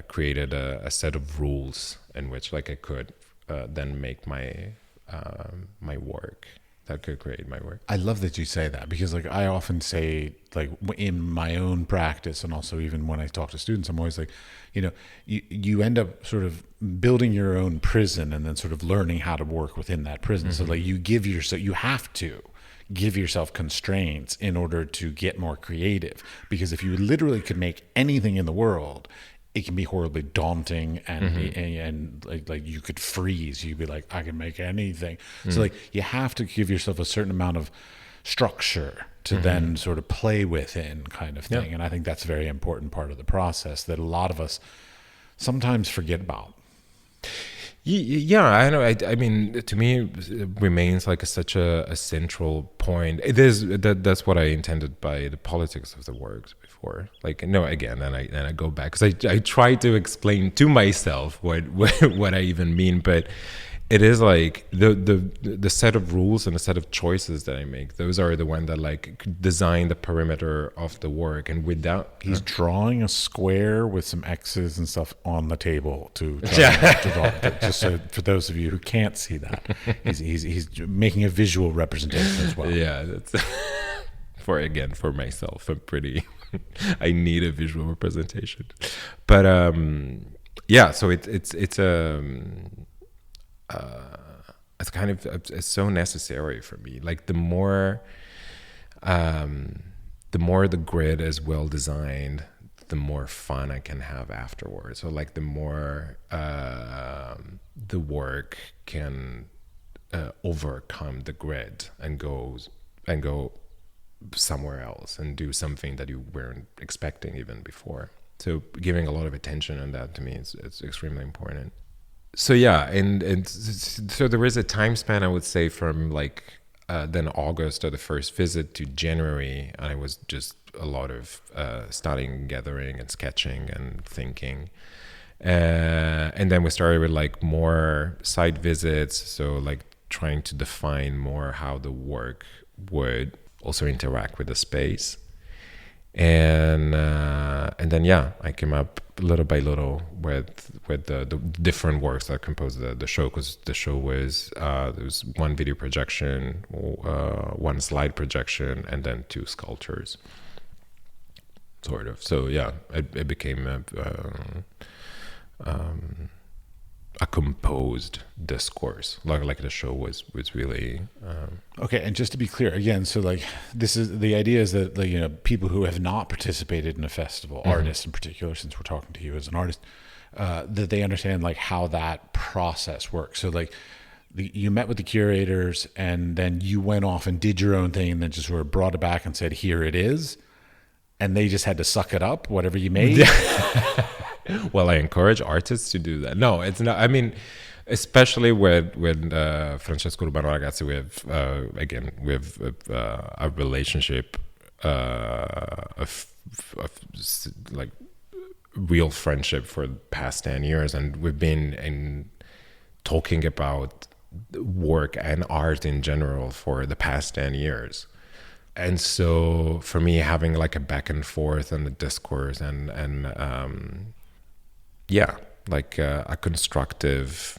created a set of rules in which like I could then make my work, that could create my work.
I love that you say that, because like I often say, like in my own practice, and also even when I talk to students, I'm always like, you end up sort of building your own prison and then sort of learning how to work within that prison. Mm-hmm. So like you have to give yourself constraints in order to get more creative, because if you literally could make anything in the world, it can be horribly daunting, and mm-hmm. and like you could freeze. You'd be like, I can make anything. Mm-hmm. So like you have to give yourself a certain amount of structure to mm-hmm. then sort of play within, kind of thing. Yeah. And I think that's a very important part of the process that a lot of us sometimes forget about.
Yeah, I know. I mean, to me, it remains like such a central point. It is that's what I intended by the politics of the works before. Like, no, again, and I go back, because I try to explain to myself what I even mean, but it is like the set of rules and the set of choices that I make. Those are the ones that like design the perimeter of the work, and without
he's drawing a square with some X's and stuff on the table to draw. Just so for those of you who can't see that, he's making a visual representation as well.
Yeah, that's for myself. I'm pretty. I need a visual representation, but yeah. So it's kind of it's so necessary for me. Like the more the grid is well designed, the more fun I can have afterwards. So like the more the work can overcome the grid and go somewhere else and do something that you weren't expecting even before. So giving a lot of attention on that, to me, it's extremely important. So yeah, and so there is a time span, I would say, from like then August of the first visit to January, and it was just a lot of starting gathering and sketching and thinking, and then we started with like more site visits, so like trying to define more how the work would also interact with the space, and then yeah, I came up little by little with the different works that composed the show, because the show was there was one video projection, one slide projection, and then 2 sculptures, sort of. So yeah, it became a composed discourse, like the show was really
okay. And just to be clear again, so like this is the idea, is that like, people who have not participated in a festival, mm-hmm. artists in particular, since we're talking to you as an artist, that they understand like how that process works. So like you met with the curators, and then you went off and did your own thing, and then just sort of brought it back and said, "Here it is," and they just had to suck it up, whatever you made.
Well, I encourage artists to do that. No, it's not. I mean, especially with Francesco Urbano Ragazzi, we have a relationship of like real friendship for the past 10 years, and we've been talking about work and art in general for the past 10 years. And so for me, having like a back and forth and a discourse and like a constructive,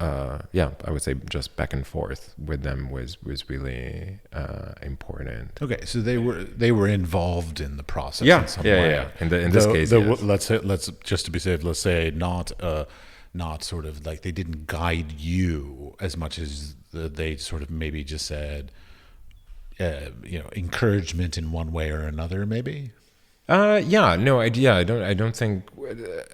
I would say just back and forth with them was really important.
Okay, so they were involved in the process. In some way.
Yeah. In this case, yes.
Let's just to be safe, let's say not sort of like they didn't guide you as much as they sort of maybe just said, encouragement in one way or another, maybe.
I don't think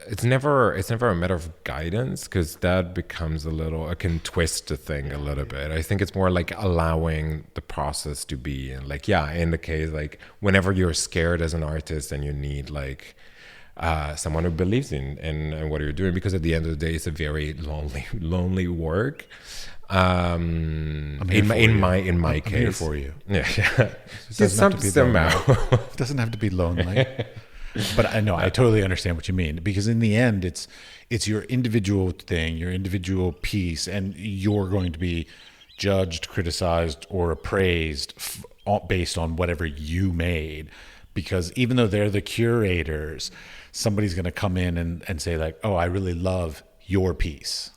it's never a matter of guidance, because that becomes it can twist the thing a little bit. I think it's more like allowing the process to be, and like, in the case, like whenever you're scared as an artist and you need like someone who believes in what you're doing, because at the end of the day, it's a very lonely work. In my case,
I'm here for you.
Yeah.
It doesn't have to be lonely. But I know I totally understand what you mean, because in the end, it's your individual thing, your individual piece, and you're going to be judged, criticized, or appraised based on whatever you made. Because even though they're the curators, somebody's going to come in and say like, "Oh, I really love your piece."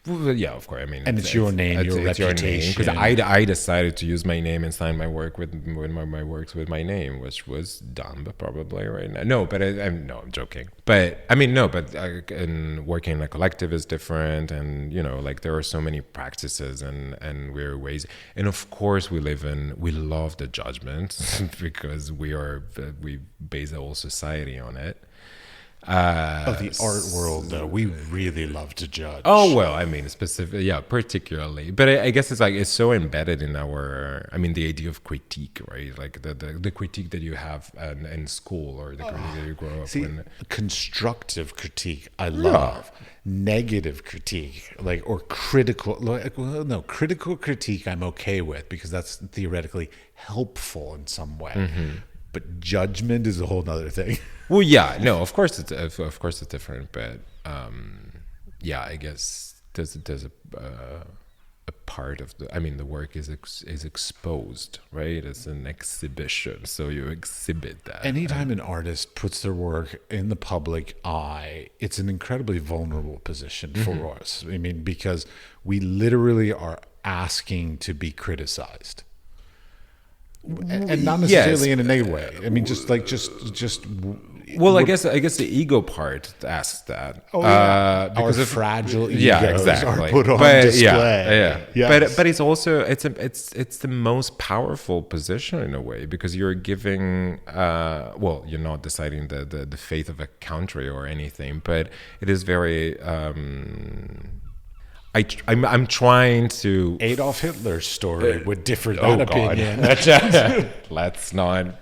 Well, yeah, of course. I mean,
and it's your name, your reputation.
Because I decided to use my name and sign my work with my works with my name, which was dumb, but probably right now. No, but I'm joking. But I mean, no, but and working in a collective is different, and like there are so many practices and weird ways. And of course, we love the judgment because we base the whole society on it.
The art world, though, we really love to judge.
Oh, well, I mean, particularly. But I guess it's so embedded in the idea of critique, right? Like the critique that you have in school, or the critique that you grow up with.
Constructive critique, I love. Negative critique, or critical. Critical critique I'm okay with, because that's theoretically helpful in some way. Mm-hmm. But judgment is a whole nother thing.
Well, yeah, no, of course it's different, but I guess there's a part of the work is exposed, right? It's an exhibition, so you exhibit that.
Anytime an artist puts their work in the public eye, it's an incredibly vulnerable position for us. I mean, because we literally are asking to be criticized. And not necessarily in a negative way. I mean, just.
Well, I guess the ego part asks that.
Oh, yeah. Because our fragile egos are put on display.
Yeah.
Yes.
But it's also it's the most powerful position in a way, because you're giving. You're not deciding the fate of a country or anything, but it is very. I'm trying to
Adolf Hitler's story would differ that opinion.
Let's not.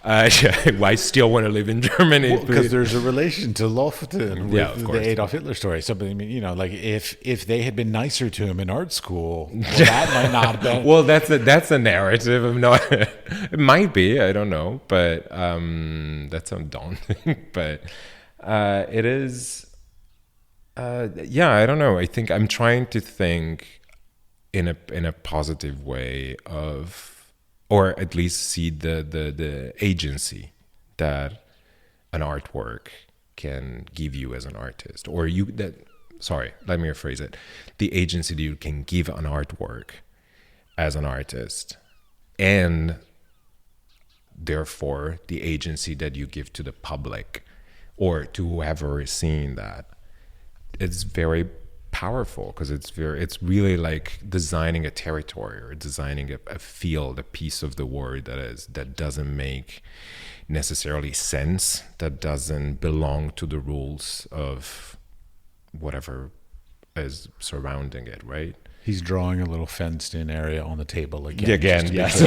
I still want to live in Germany
because there's a relation to Lofton with the Adolf Hitler story. So, I mean, if they had been nicer to him in art school, that might not have been.
Well, that's a narrative. It might be. I don't know, but that's daunting. But it is. I don't know. I think I'm trying to think in a positive way of, or at least see the agency that an artwork can give you as an artist, or let me rephrase it. The agency that you can give an artwork as an artist, and therefore the agency that you give to the public or to whoever is seeing that. It's very powerful, because it's really like designing a territory, or designing a field, a piece of the world that doesn't make necessarily sense, that doesn't belong to the rules of whatever is surrounding it, right?
He's drawing a little fenced-in area on the table again.
Again,
just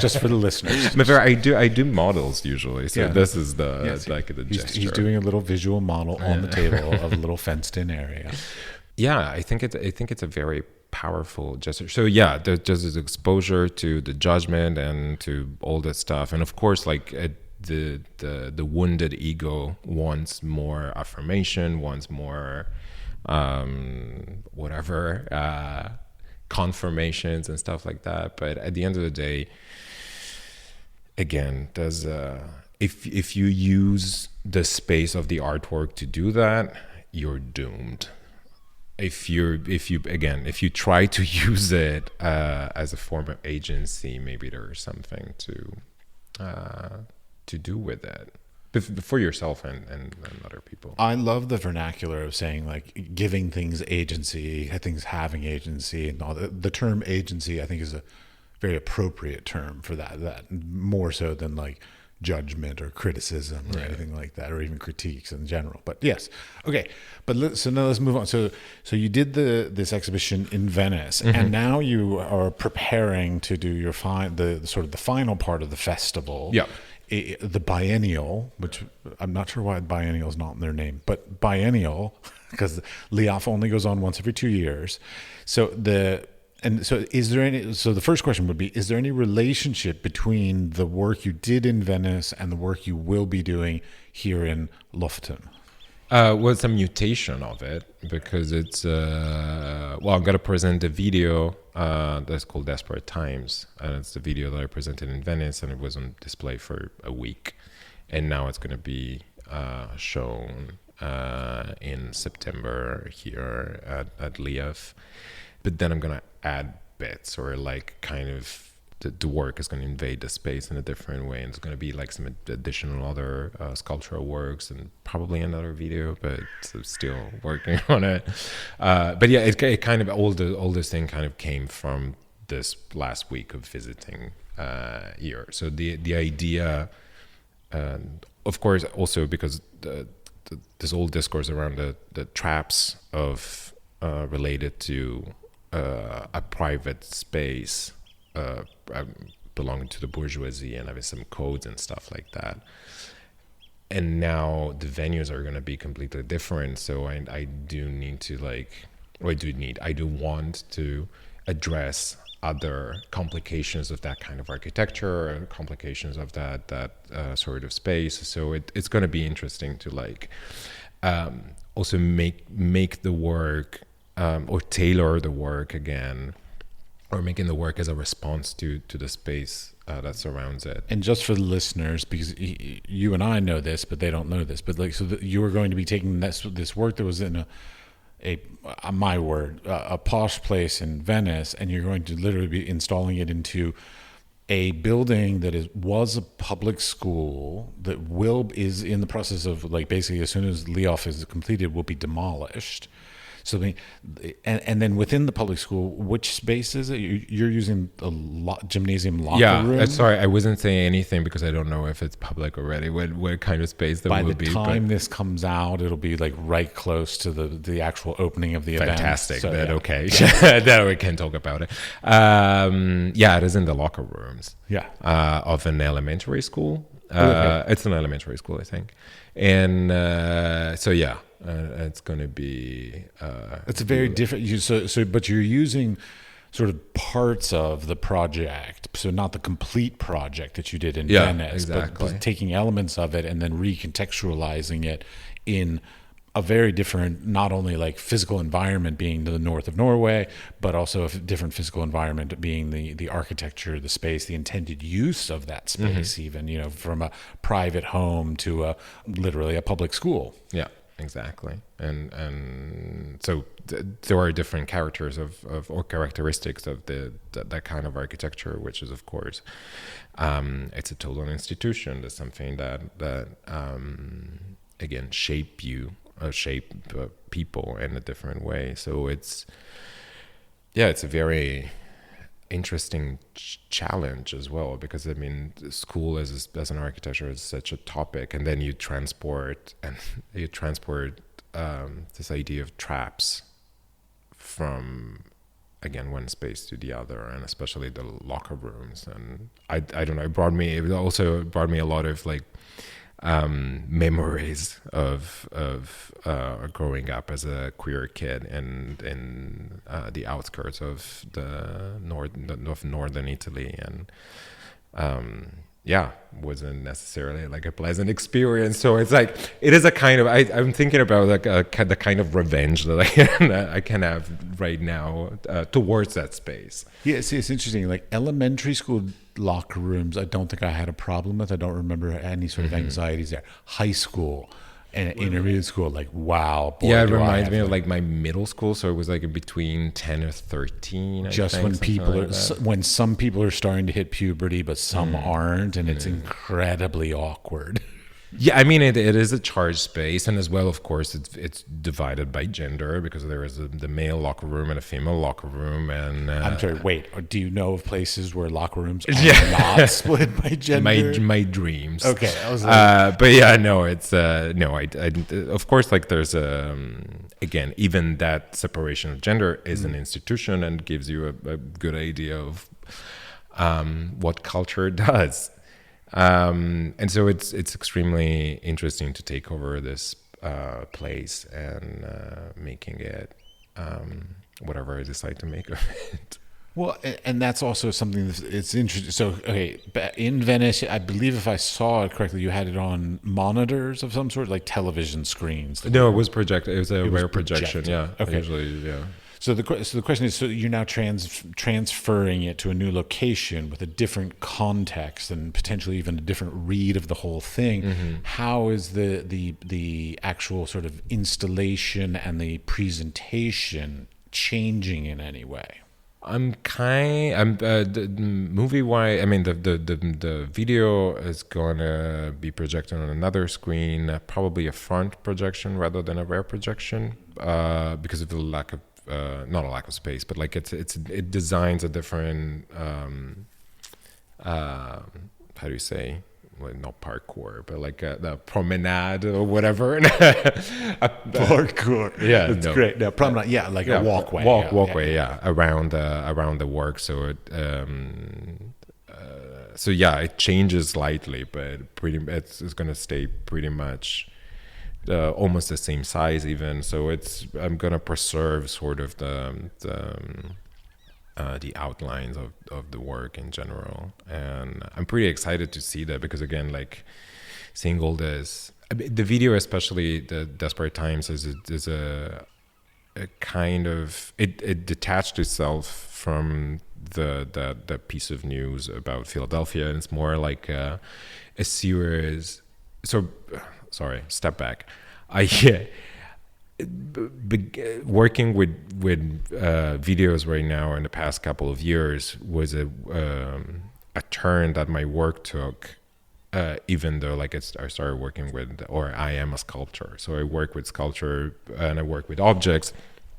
just for the listeners.
But I do models usually, so this is the the gesture.
He's doing a little visual model on the table of a little fenced-in area.
Yeah, I think it's a very powerful gesture. So yeah, there's just this exposure to the judgment and to all that stuff, and of course, like the wounded ego wants more affirmation, wants more confirmations and stuff like that. But at the end of the day, again, if you use the space of the artwork to do that, you're doomed. If you try to use it as a form of agency, maybe there's something to do with it for yourself and other people.
I love the vernacular of saying, like, giving things agency, things having agency, and all the term agency, I think, is a very appropriate term for that more so than like judgment or criticism or anything like that, or even critiques in general. But yes, okay. But so now let's move on. So you did this exhibition in Venice, and now you are preparing to do your the sort of the final part of the festival.
Yeah.
The biennial, which I'm not sure why biennial is not in their name, but biennial, because LIAF only goes on once every 2 years. So the first question would be, is there any relationship between the work you did in Venice and the work you will be doing here in Lofton?
Well, it's a mutation of it, because it's I'm going to present a video that's called Desperate Times, and it's the video that I presented in Venice, and it was on display for a week, and now it's going to be shown in September here at LIAF. But then I'm going to add bits, or like kind of the work is going to invade the space in a different way, and it's going to be like some additional other sculptural works and probably another video, but still working on it. But yeah, it kind of all this thing kind of came from this last week of visiting here. So the idea, of course, also because this whole discourse around the traps of related to a private space belonging to the bourgeoisie and having some codes and stuff like that. And now the venues are going to be completely different. So I do want to address other complications of that kind of architecture and complications of that sort of space. So it's going to be interesting to also make the work or tailor the work again, or making the work as a response to the space that surrounds it.
And just for the listeners, because you and I know this, but they don't know this, but you are going to be taking this work that was in a posh place in Venice, and you're going to literally be installing it into a building that was a public school that is in the process of, like, basically as soon as LIAF is completed, will be demolished. So, and then within the public school, which space is it? You're using a gymnasium locker room?
Yeah, sorry, I wasn't saying anything because I don't know if it's public already. What kind of space that will be?
By the time this comes out, it'll be like right close to the actual opening of the event.
Fantastic. So, okay. Then we can talk about it. It is in the locker rooms.
Yeah.
Of an elementary school. It's an elementary school, I think. And it's going to be.
It's a very different. But you're using sort of parts of the project, so not the complete project that you did in Venice,
exactly.
but taking elements of it and then recontextualizing it in a very different, not only like physical environment being the north of Norway, but also a different physical environment being the architecture, the space, the intended use of that space, even, from a private home to literally a public school.
Yeah, exactly. And so there are different characters or characteristics of that kind of architecture, which is, of course, it's a total institution. That's something that again, shape people in a different way. So it's a very interesting challenge as well, because I mean, school as an architecture is such a topic, and then you transport this idea of traps from again, one space to the other, and especially the locker rooms. And I don't know, it also brought me a lot of like memories of growing up as a queer kid in the outskirts of of northern Italy, and wasn't necessarily like a pleasant experience. So it's like, it is a kind of, I'm thinking about like the kind of revenge that I can have right now towards that space.
Yeah, see, it's interesting. Like elementary school locker rooms, I don't think I had a problem with. I don't remember any sort of anxieties there. High school and intermediate school, like, wow. Boy,
yeah, it reminds me of like my middle school. So it was like in between 10 or 13.
Just when people are, when some people are starting to hit puberty, but some aren't, and it's incredibly awkward.
Yeah, I mean, it is a charged space, and as well, of course, it's divided by gender, because there is the male locker room and a female locker room. And
I'm sorry, wait, do you know of places where locker rooms are not split by gender?
My dreams.
Okay, I was like,
but yeah, no, it's no. I of course, like there's again, even that separation of gender is an institution and gives you a good idea of what culture does. And so it's extremely interesting to take over this place and making it whatever I decide to make of it.
Well, and that's also something it's interesting. So, okay, in Venice, I believe if I saw it correctly, you had it on monitors of some sort, like television screens.
No, it was projected. It was a rare projection. Yeah.
Okay.
Usually, yeah.
So the question is, so you're now transferring it to a new location with a different context and potentially even a different read of the whole thing. Mm-hmm. How is the actual sort of installation and the presentation changing in any way?
The movie wise, I mean, the video is gonna be projected on another screen, probably a front projection rather than a rear projection, because of the lack of not a lack of space, but like it designs a different how do you say, well, not parkour, but like the promenade or whatever.
Parkour,
yeah,
that's great. No, promenade, yeah, like a walkway,
around the work. So it it changes slightly, but it's going to stay pretty much almost the same size even. So I'm gonna preserve sort of the outlines of the work in general, and I'm pretty excited to see that, because again, like seeing all this, the video, especially the Desperate Times, is a kind of it detached itself from the piece of news about Philadelphia, and it's more like a series. So sorry, step back. Working with videos right now in the past couple of years was a turn that my work took, even though like I started working with, or I am a sculptor, so I work with sculpture and I work with objects,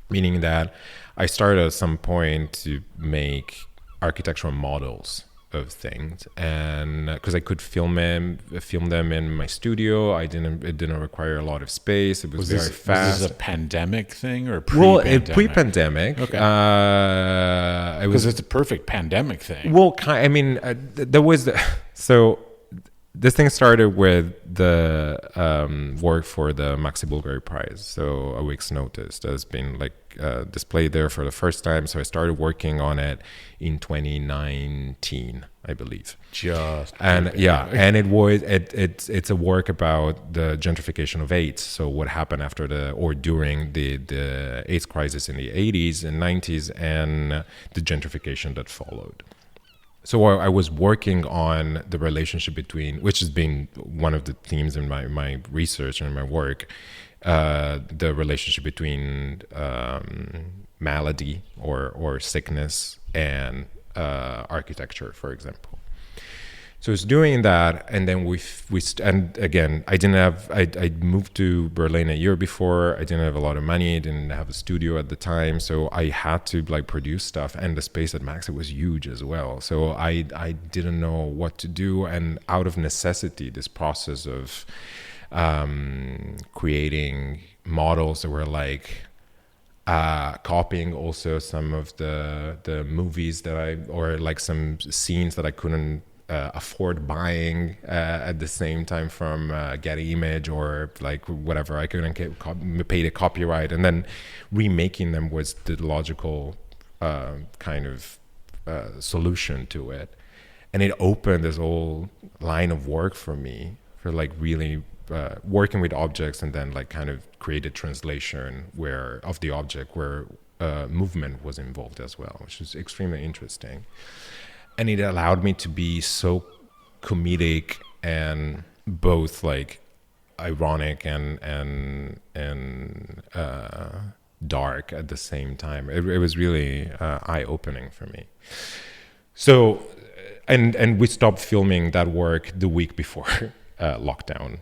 meaning that I started at some point to make architectural models of things, and because I could film them in my studio, it didn't require a lot of space. It was very fast.
Was this a pandemic thing or pre-pandemic?
Well, pre-pandemic.
Okay. Because it's a perfect pandemic thing.
Well, I mean, there was so this thing started with the work for the Maxi Bulgari Prize. So A Week's Notice that's been like displayed there for the first time. So I started working on it in 2019, I believe. And it's a work about the gentrification of AIDS. So what happened after during the AIDS crisis in the 80s and 90s, and the gentrification that followed. So I was working on the relationship between, which has been one of the themes in my research and my work, the relationship between malady or sickness and architecture, for example. So it's doing that, and then and again, I moved to Berlin a year before. I didn't have a lot of money. I didn't have a studio at the time, so I had to like produce stuff, and the space at Maxi was huge as well. So I didn't know what to do, and out of necessity, this process of creating models that were like copying also some of the movies or like some scenes that I couldn't afford buying at the same time from Getty Image or like whatever. I couldn't pay the copyright, and then remaking them was the logical kind of solution to it. And it opened this whole line of work for me for like really working with objects, and then like kind of create a translation of the object where movement was involved as well, which is extremely interesting. And it allowed me to be so comedic and both like ironic and dark at the same time. It was really eye-opening for me. So, and we stopped filming that work the week before lockdown.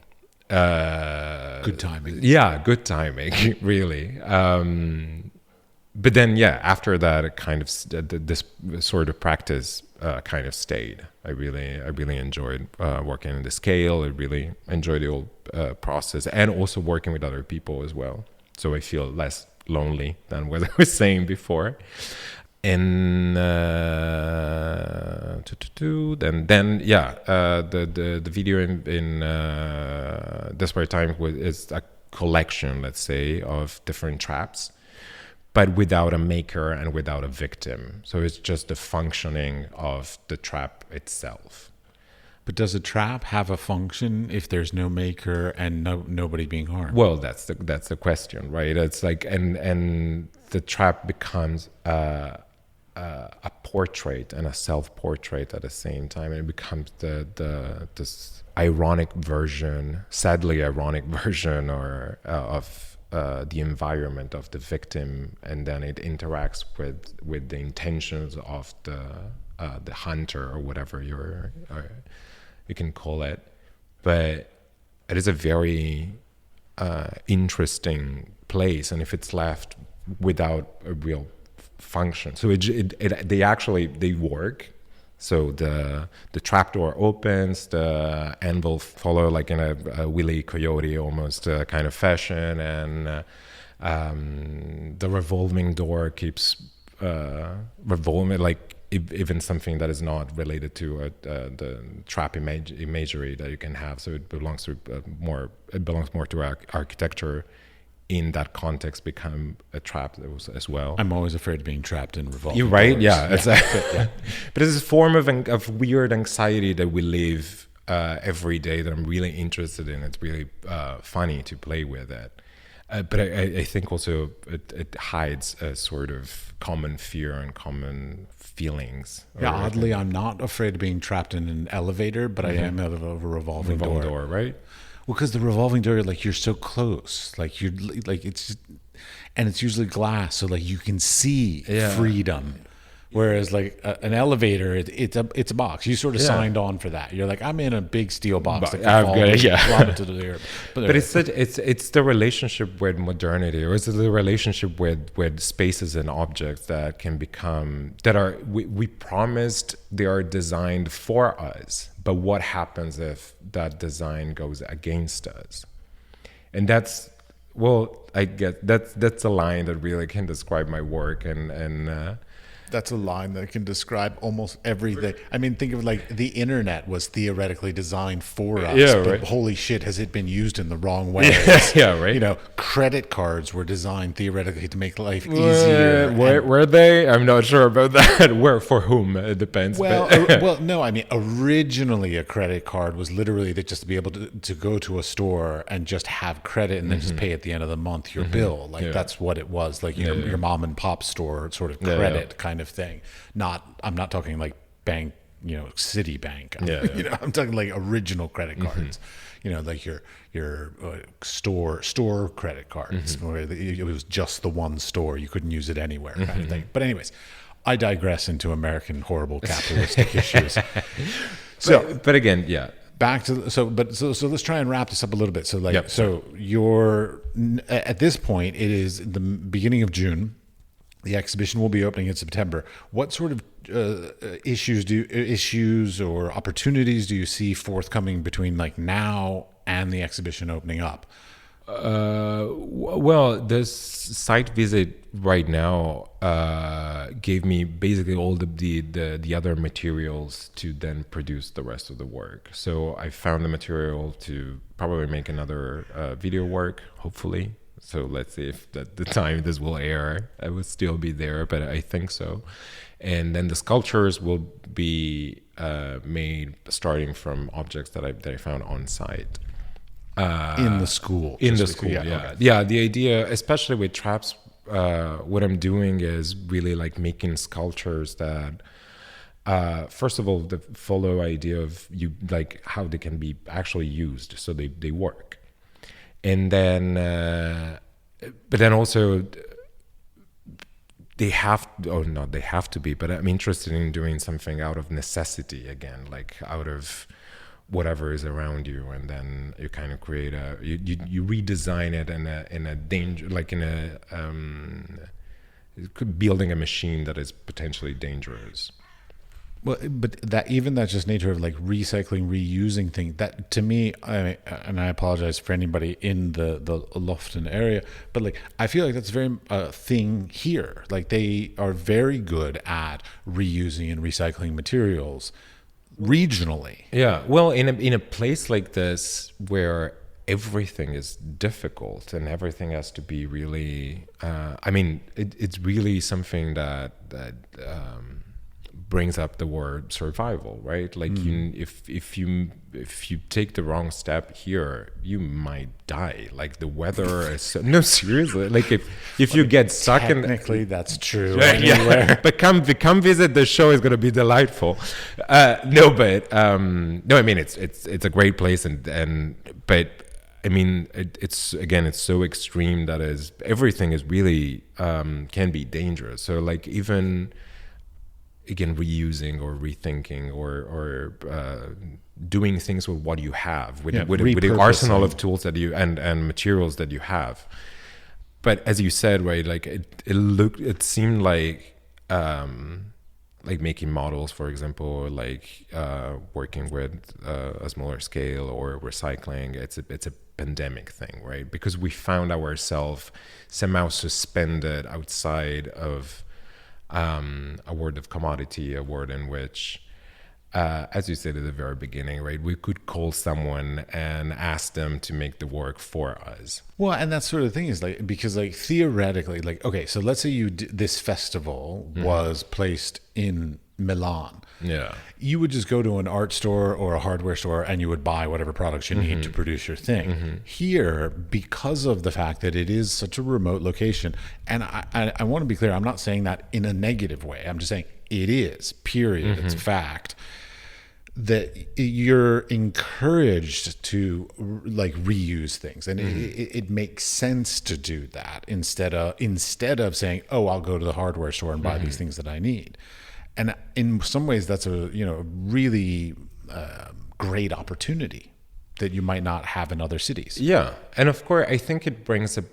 Good timing.
Yeah, good timing, really. But then, yeah, after that, it kind of this sort of practice kind of stayed. I really enjoyed working in the scale. I really enjoyed the whole process, and also working with other people as well. So I feel less lonely than what I was saying before. And then the video in Desperate Time is a collection, let's say, of different traps, but without a maker and without a victim. So it's just the functioning of the trap itself.
But does a trap have a function if there's no maker and nobody being harmed?
Well, that's the question, right? It's like and the trap becomes a portrait and a self-portrait at the same time, and it becomes this ironic version, sadly ironic version, or of the environment of the victim, and then it interacts with the intentions of the hunter or whatever you can call it. But it is a very interesting place, and if it's left without a real function, so they work. So the trapdoor opens, the anvil follow like in a Wile E. Coyote almost kind of fashion, and the revolving door keeps revolving, like even something that is not related to the trap imagery that you can have. So it belongs more to architecture. In that context, become a trap as well.
I'm always afraid of being trapped in revolving
You're right,
doors.
yeah. Exactly. Yeah. But it's a form of weird anxiety that we live every day that I'm really interested in. It's really funny to play with it. But I think also it hides a sort of common fear and common feelings.
Yeah, oddly, I'm not afraid of being trapped in an elevator, but I am out of a revolving door.
Right?
Well, because the revolving door, like you're so close, like you're like and it's usually glass, so like you can see freedom. Whereas like an elevator, it's a box. You sort of signed on for that. You're like, I'm in a big steel box that can fall to the earth.
But it's the relationship with modernity, or it's the relationship with spaces and objects that can become we promised they are designed for us. But what happens if that design goes against us? And that's I guess that's a line that really can describe my work and.
That's a line that can describe almost everything. I mean, think of like the internet was theoretically designed for us, but holy shit, has it been used in the wrong way?
Yeah, right.
You know, credit cards were designed theoretically to make life easier.
Were they? I'm not sure about that. Where for whom? It depends.
Well, no. I mean, originally a credit card was literally just to be able to go to a store and just have credit and then just pay at the end of the month your bill. Like that's what it was. Like your mom and pop store sort of credit kind of thing. I'm not talking like bank, Citibank. I'm talking like original credit cards. Like your store credit cards, where it was just the one store, you couldn't use it anywhere, kind of thing. But anyways, I digress into American horrible capitalistic issues.
But again, yeah.
Back to so let's try and wrap this up a little bit. So so you're at this point, it is the beginning of June. The exhibition will be opening in September. What sort of issues or opportunities do you see forthcoming between like now and the exhibition opening up?
Well, this site visit right now gave me basically all the other materials to then produce the rest of the work. So I found the material to probably make another video work, hopefully. So let's see if at the time this will air, I will still be there, but I think so. And then the sculptures will be made starting from objects that I found on site.
In the school.
In the school, yeah. Okay. Yeah, the idea, especially with traps, what I'm doing is really like making sculptures that, first of all, the follow idea of you like how they can be actually used, so they work. And then, but then also, they have, or not they have to be, but I'm interested in doing something out of necessity again, like out of whatever is around you, and then you kind of create you redesign it in a danger, like in a building a machine that is potentially dangerous.
Well, but that's just nature of like recycling, reusing things. That to me, and I apologize for anybody in the Lofton area, but like I feel like that's very thing here. Like they are very good at reusing and recycling materials regionally.
Yeah, well, in a place like this where everything is difficult and everything has to be really, I mean, it's really something that brings up the word survival, right? Like if you take the wrong step here, you might die. Like the weather is no, seriously. Like if you get stuck
technically that's true.
Yeah. But come visit the show, is going to be delightful. No, I mean it's a great place, but I mean it's so extreme that everything is really can be dangerous. So like even again reusing or rethinking or doing things with what you have, with the arsenal of tools that you and materials that you have. But as you said, right, like it seemed like making models, for example, or like working with a smaller scale or recycling, it's a pandemic thing, right? Because we found ourselves somehow suspended outside of a word of commodity, a word in which, as you said at the very beginning, right, we could call someone and ask them to make the work for us.
Well, and that sort of thing is like, because like theoretically, like, okay, so let's say this festival was placed in Milan.
Yeah.
You would just go to an art store or a hardware store and you would buy whatever products you need to produce your thing. Here, because of the fact that it is such a remote location, and I want to be clear, I'm not saying that in a negative way. I'm just saying it is, period. It's a fact that you're encouraged to like reuse things, and it makes sense to do that instead of saying, oh, I'll go to the hardware store and buy these things that I need. And in some ways, that's a really great opportunity that you might not have in other cities.
Yeah, and of course, I think it brings up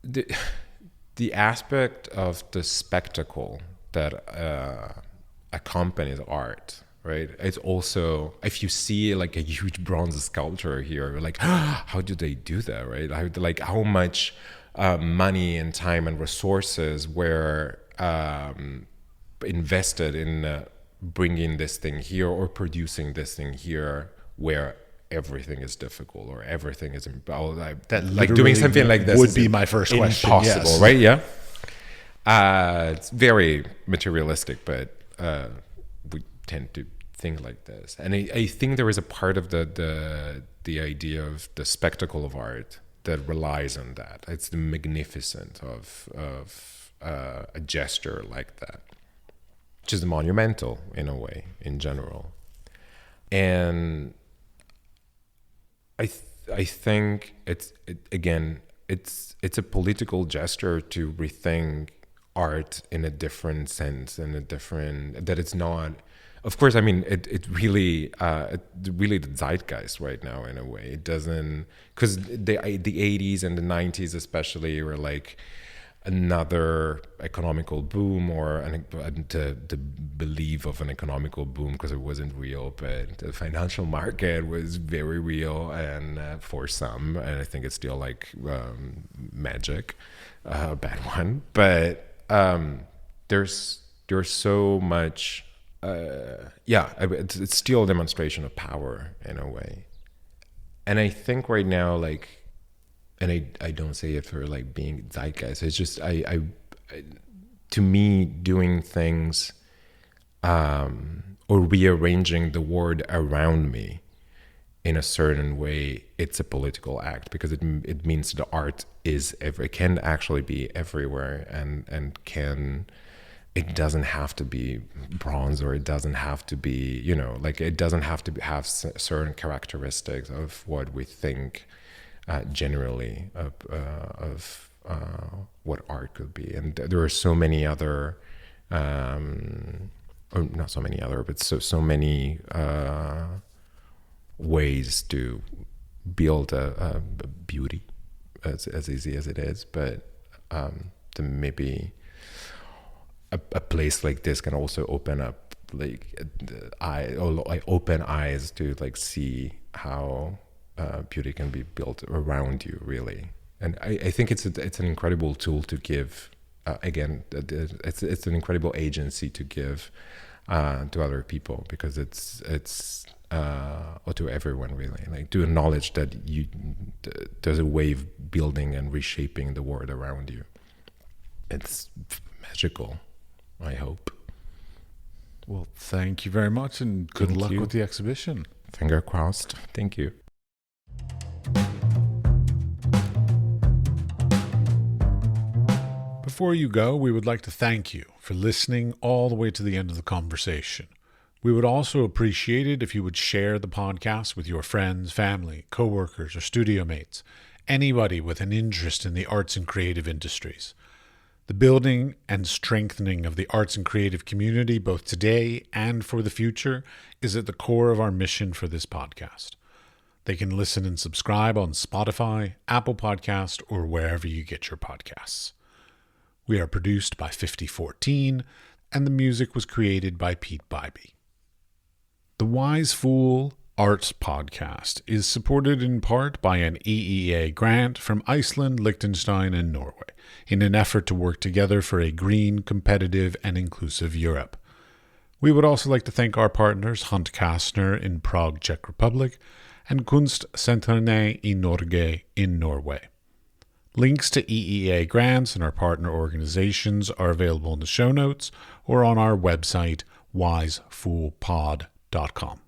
the aspect of the spectacle that accompanies art. Right. It's also, if you see like a huge bronze sculpture here, you're like, how do they do that? Right. How much money and time and resources were invested in bringing this thing here or producing this thing here, where everything is difficult or everything is like doing something like this
would be my first question.
Impossible, yes. Right? Yeah. It's very materialistic, but we tend to think like this, and I think there is a part of the idea of the spectacle of art that relies on that. It's the magnificence of a gesture like that, which is monumental in a way in general. And I think it's a political gesture to rethink art in a different sense, that it's not. Of course, I mean it really the zeitgeist right now in a way. It doesn't, because the 80s and the 90s especially were like another economical boom or the belief of an economical boom, because it wasn't real, but the financial market was very real, and for some, and I think it's still like magic, a bad one, but there's so much it's still a demonstration of power in a way. And I think right now, like, and I don't say it for like being zeitgeist, it's just I to me, doing things or rearranging the world around me in a certain way, it's a political act, because it means the art can actually be everywhere, and it doesn't have to be bronze, or it doesn't have to be, like, it doesn't have to have certain characteristics of what we think generally of what art could be. And there are so many other, or not so many other, but so many ways to build a beauty, as easy as it is, but to maybe a place like this can also open up like open eyes to like see how beauty can be built around you, really. And I think it's an incredible tool to give. Again, it's an incredible agency to give to other people, because it's or to everyone, really, like, to acknowledge that there's a way of building and reshaping the world around you. It's magical, I hope.
Well, thank you very much, and good luck with the exhibition.
Finger crossed. Thank you.
Before you go, we would like to thank you for listening all the way to the end of the conversation. We would also appreciate it if you would share the podcast with your friends, family, coworkers, or studio mates, anybody with an interest in the arts and creative industries. The building and strengthening of the arts and creative community, both today and for the future, is at the core of our mission for this podcast. They can listen and subscribe on Spotify, Apple Podcast, or wherever you get your podcasts. We are produced by 5014, and the music was created by Pete Bybee. The Wise Fool Arts Podcast is supported in part by an EEA grant from Iceland, Liechtenstein, and Norway in an effort to work together for a green, competitive, and inclusive Europe. We would also like to thank our partners Hunt Kastner in Prague, Czech Republic, and Kunstsentrene i Norge in Norway. Links to EEA grants and our partner organizations are available in the show notes or on our website, wisefoolpod.com.